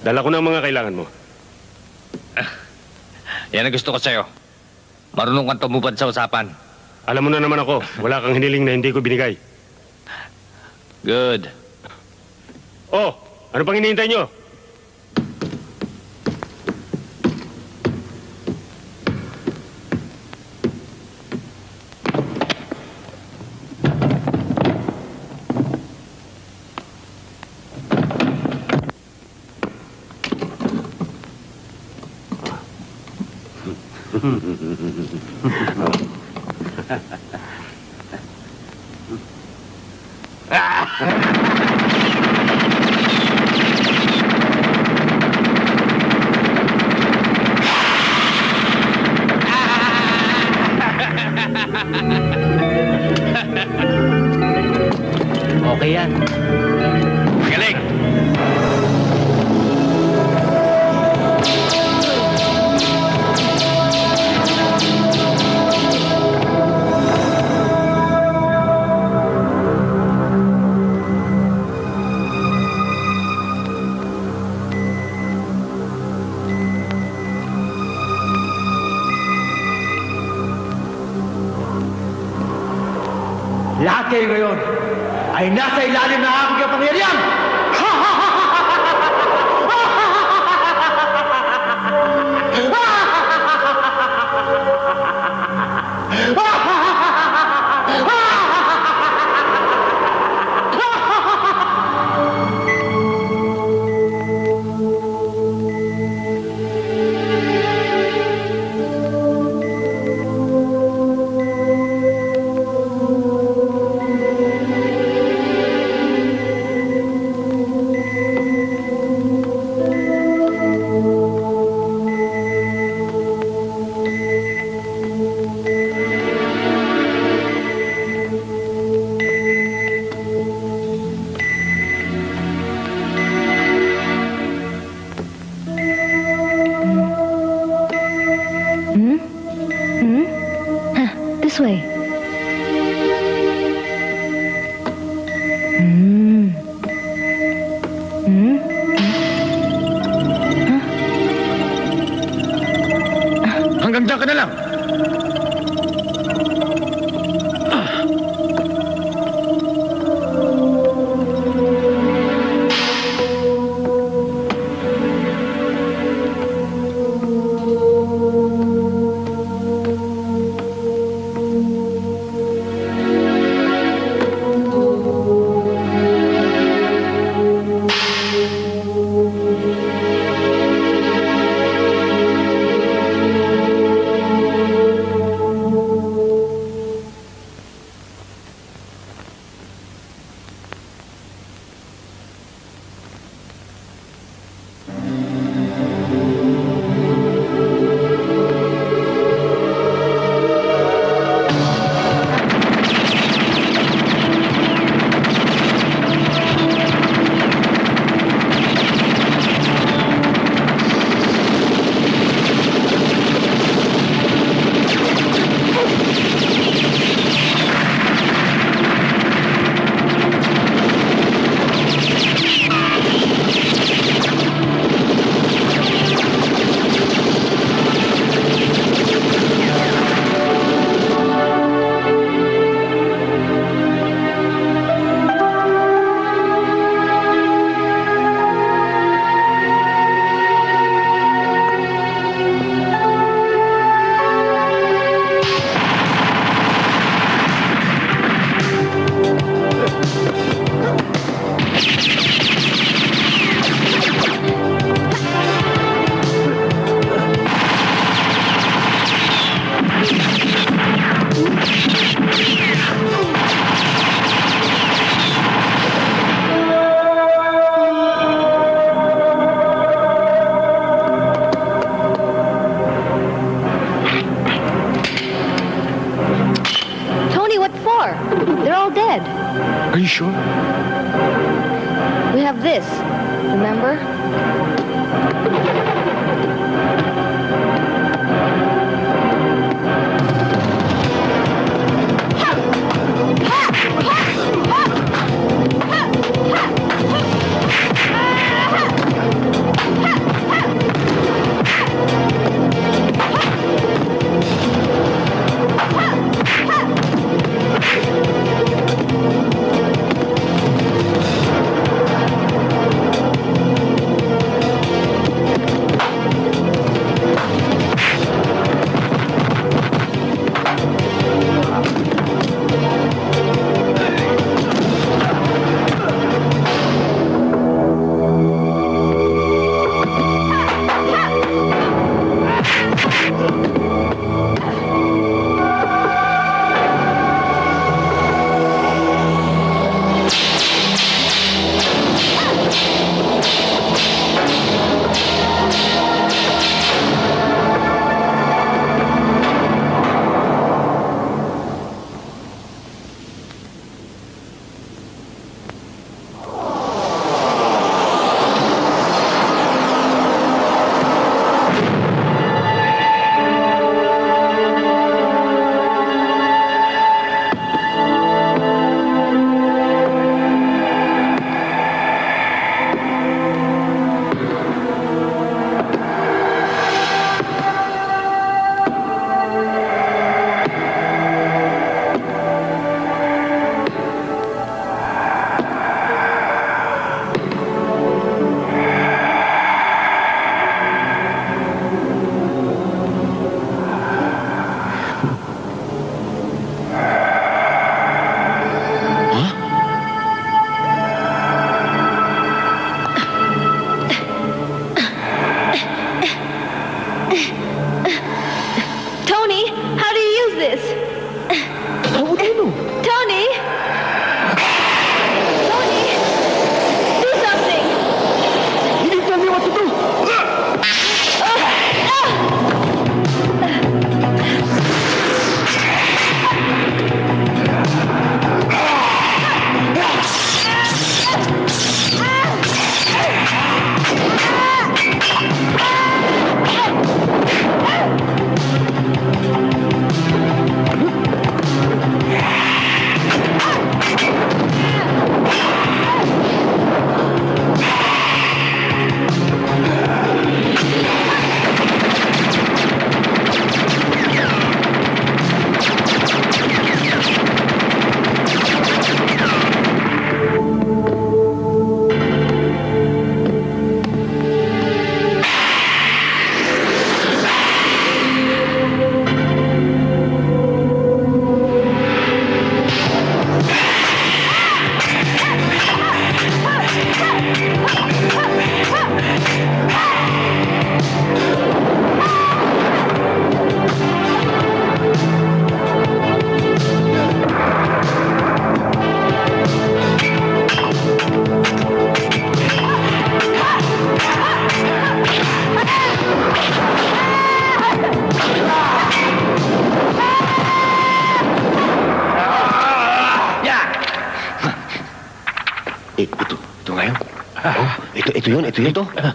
L: Dala ko na ang mga kailangan mo.
H: Yan ang gusto ko sa'yo. Marunong kang tumupad sa usapan.
L: Alam mo na naman ako, wala kang hiniling na hindi ko binigay.
H: Good.
L: Oh, ano pang hinihintay nyo?
H: Okay yan. Galing!
G: Lahat kayo ngayon ay nasa ilalim ng aking kapangyarihan!
D: This way.
I: Hanggang dyan ka na lang. you sure?
D: We have this, remember? Tony, how do you use this? Tony! Tony! Do something!
G: You didn't tell me what to do!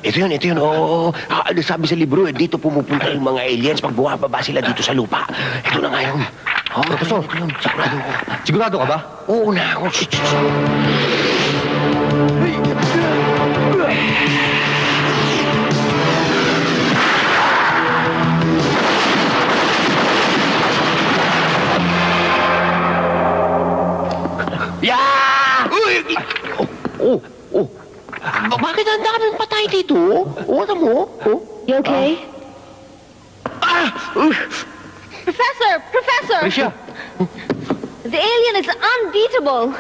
M: Ito yun. Oo. Sabi sa libro, dito pumupunta yung mga aliens pag bumababa sila dito sa lupa. Ito na nga yun. Oh, Profesor, ito yun. Sigurado ko.
I: Sigurado ka ba?
M: Oo na ako. Bakit ang daming patay dito? Ano mo?
D: You okay? Professor!
I: Tricia!
D: The alien is unbeatable.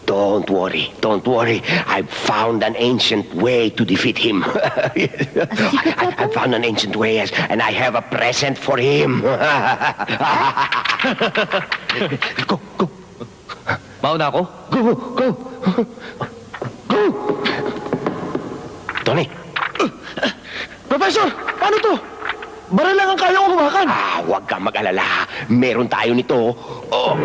M: Don't worry. I've found an ancient way to defeat him. I found an ancient way, yes, and I have a present for him. Go.
I: Mauna ako?
M: Go. Tony.
I: Professor! Paano to? Baril lang ang kaya kong hawakan.
M: Huwag kang mag-alala. Meron tayo nito. Oh.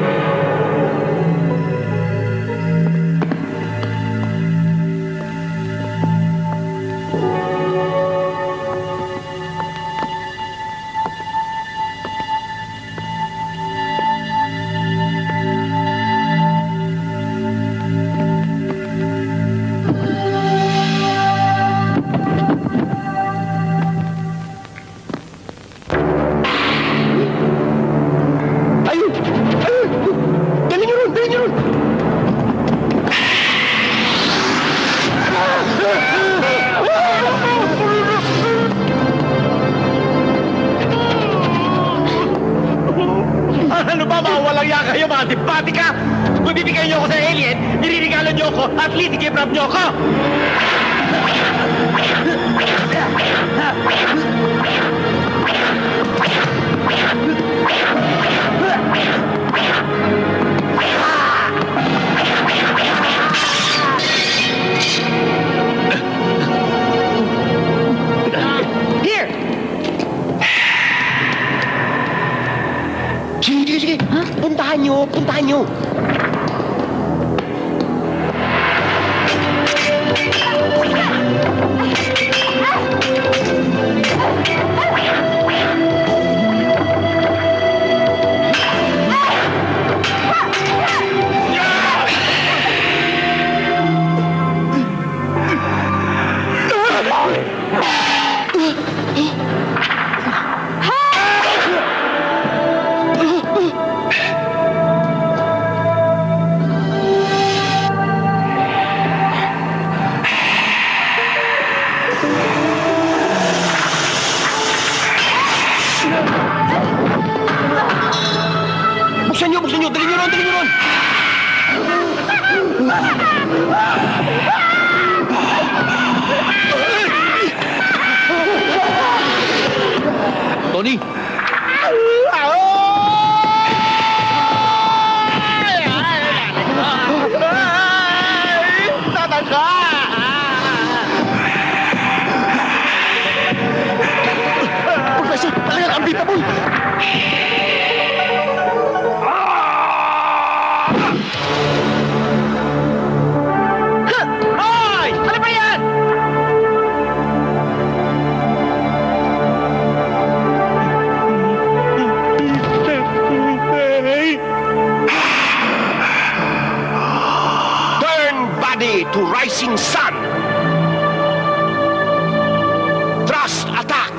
B: Walang yan kayo, mga dipatika! Kung bibigay niyo ako sa alien, niriregalo niyo ako at least i-give-up niyo ako!
M: Here! Sige. Puntahan nyo. Buksan nyo! Dali nyo ron!
H: Tony!
B: Professor, talagang unbeatable! Hoy! Ano ba yan?
M: Turn body to rising sun. Thrust attack.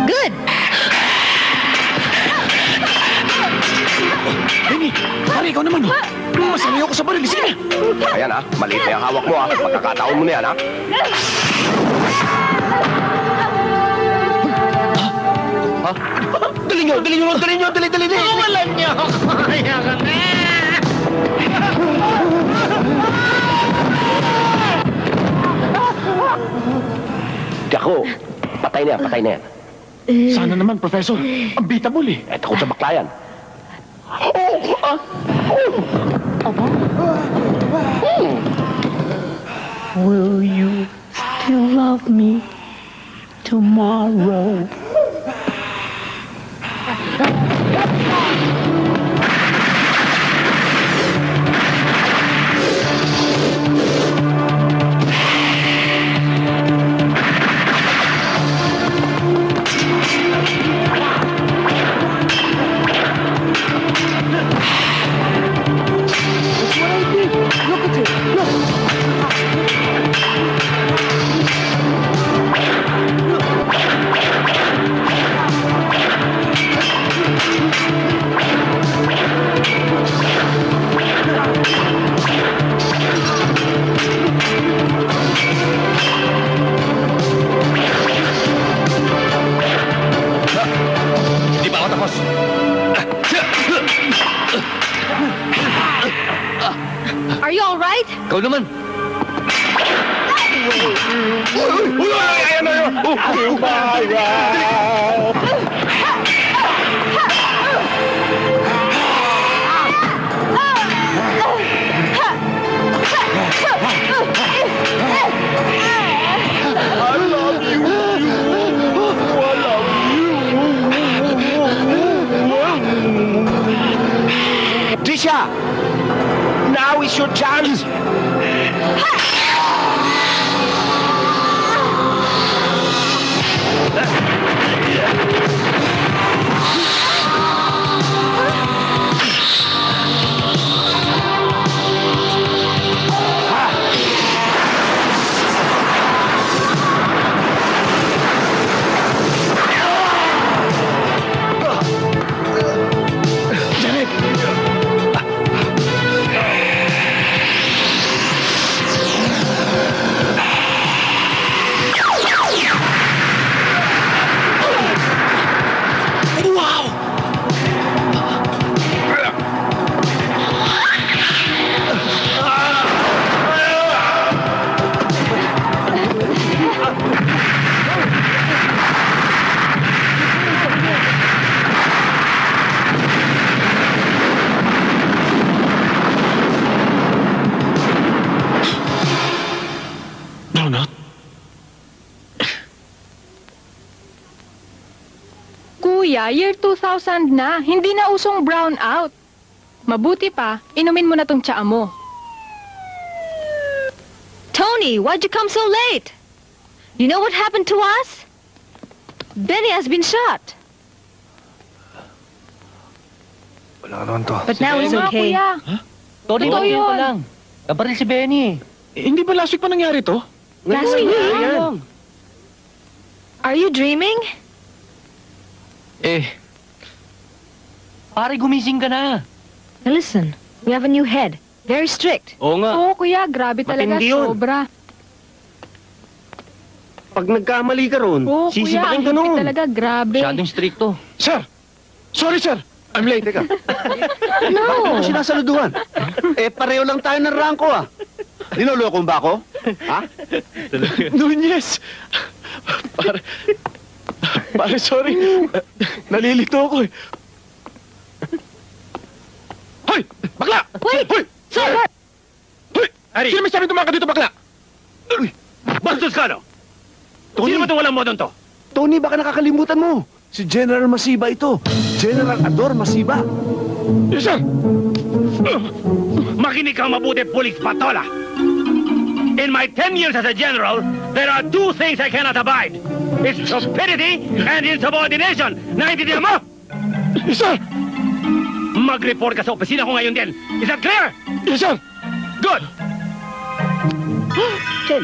D: Good.
B: Benny, pare, ikaw naman, oh. Masami ako sa baril, sige.
M: Ayan maliit na yung hawak mo Pagkakataon mo na yan Dali nyo! Wala nyo! Kaya ka na! Ako, patay na yan.
B: Sana naman, Professor. Unbeatable eh.
M: Eto ko sa baklayan.
G: Will you still love me tomorrow?
D: Are you all right?
H: Ikaw naman!
M: Trisha! Now is your chance!
K: kuya, year 2000 na. Hindi na usong brown out. Mabuti pa, inumin mo na tong tsaa mo.
D: Tony, why'd you come so late? You know what happened to us? Benny has been shot.
F: Wala naman to.
D: But now he's
K: Oo nga,
D: okay.
K: kuya.
H: Tony,
K: Totoo
H: yun pa
K: yun.
H: lang. Nabaril si Benny.
I: Hindi ba last week pa nangyari to?
D: Last
H: Ngayon,
D: week?
H: ngayon.
D: Are you dreaming?
H: Pare, gumising ka na.
D: Now listen, we have a new head. Very strict.
L: Oo nga.
K: Oo, kuya, grabe talaga.
L: Matindi yun.
K: Sobra.
L: Pag nagkamali ka ron,
K: Oo, kuya, ang
L: sisipakin ka
K: higpit
L: nun.
K: talaga. Grabe.
H: Masyadong stricto.
I: Sir! Sorry, sir! I'm late.
F: Teka,
D: No.
F: bakit mo sinasaluduhan? Pareho lang tayo ng rangko ah. Niloloko mo ba ako? Ha?
I: Nunez! Pare, sorry. Nalilito ako eh. Hoy! Bakla!
D: Wait!
I: Hoy!
D: Sir!
I: Hoy!
L: Ari!
I: Sino may sabi tumakas dito, bakla?
L: Bastos ka, no? Sino mo itong walang modon to?
F: Tony, baka nakakalimutan mo. Si General Masiba ito. General Ador Masiba.
I: Yes, sir!
L: Makinig kang mabuti, Pulis Patola. In my 10 years as a general, there are two things I cannot abide. It's stupidity and insubordination. Naintindihan mo?
I: Yes, sir!
L: Mag-report ka sa opisina ko ngayon din. Is that clear?
I: Yes, sir!
L: Good.
F: Chen.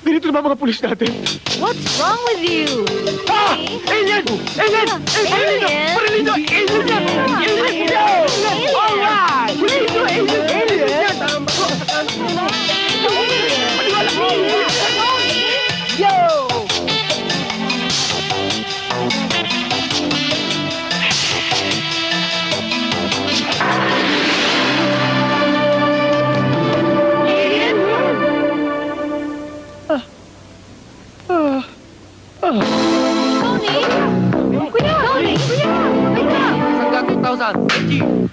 I: Ganito na ba mga pulis natin?
D: What's wrong with you?
I: Ah! Alien! Alien!
D: Alien?
I: Parilino! Alien yan! Alien yan! Alright! Parilino! Alien! Alien yan!
G: Yo!
D: Tony! Kuya! Tony! Kuya!
H: Hanggang 2,000. Thank you.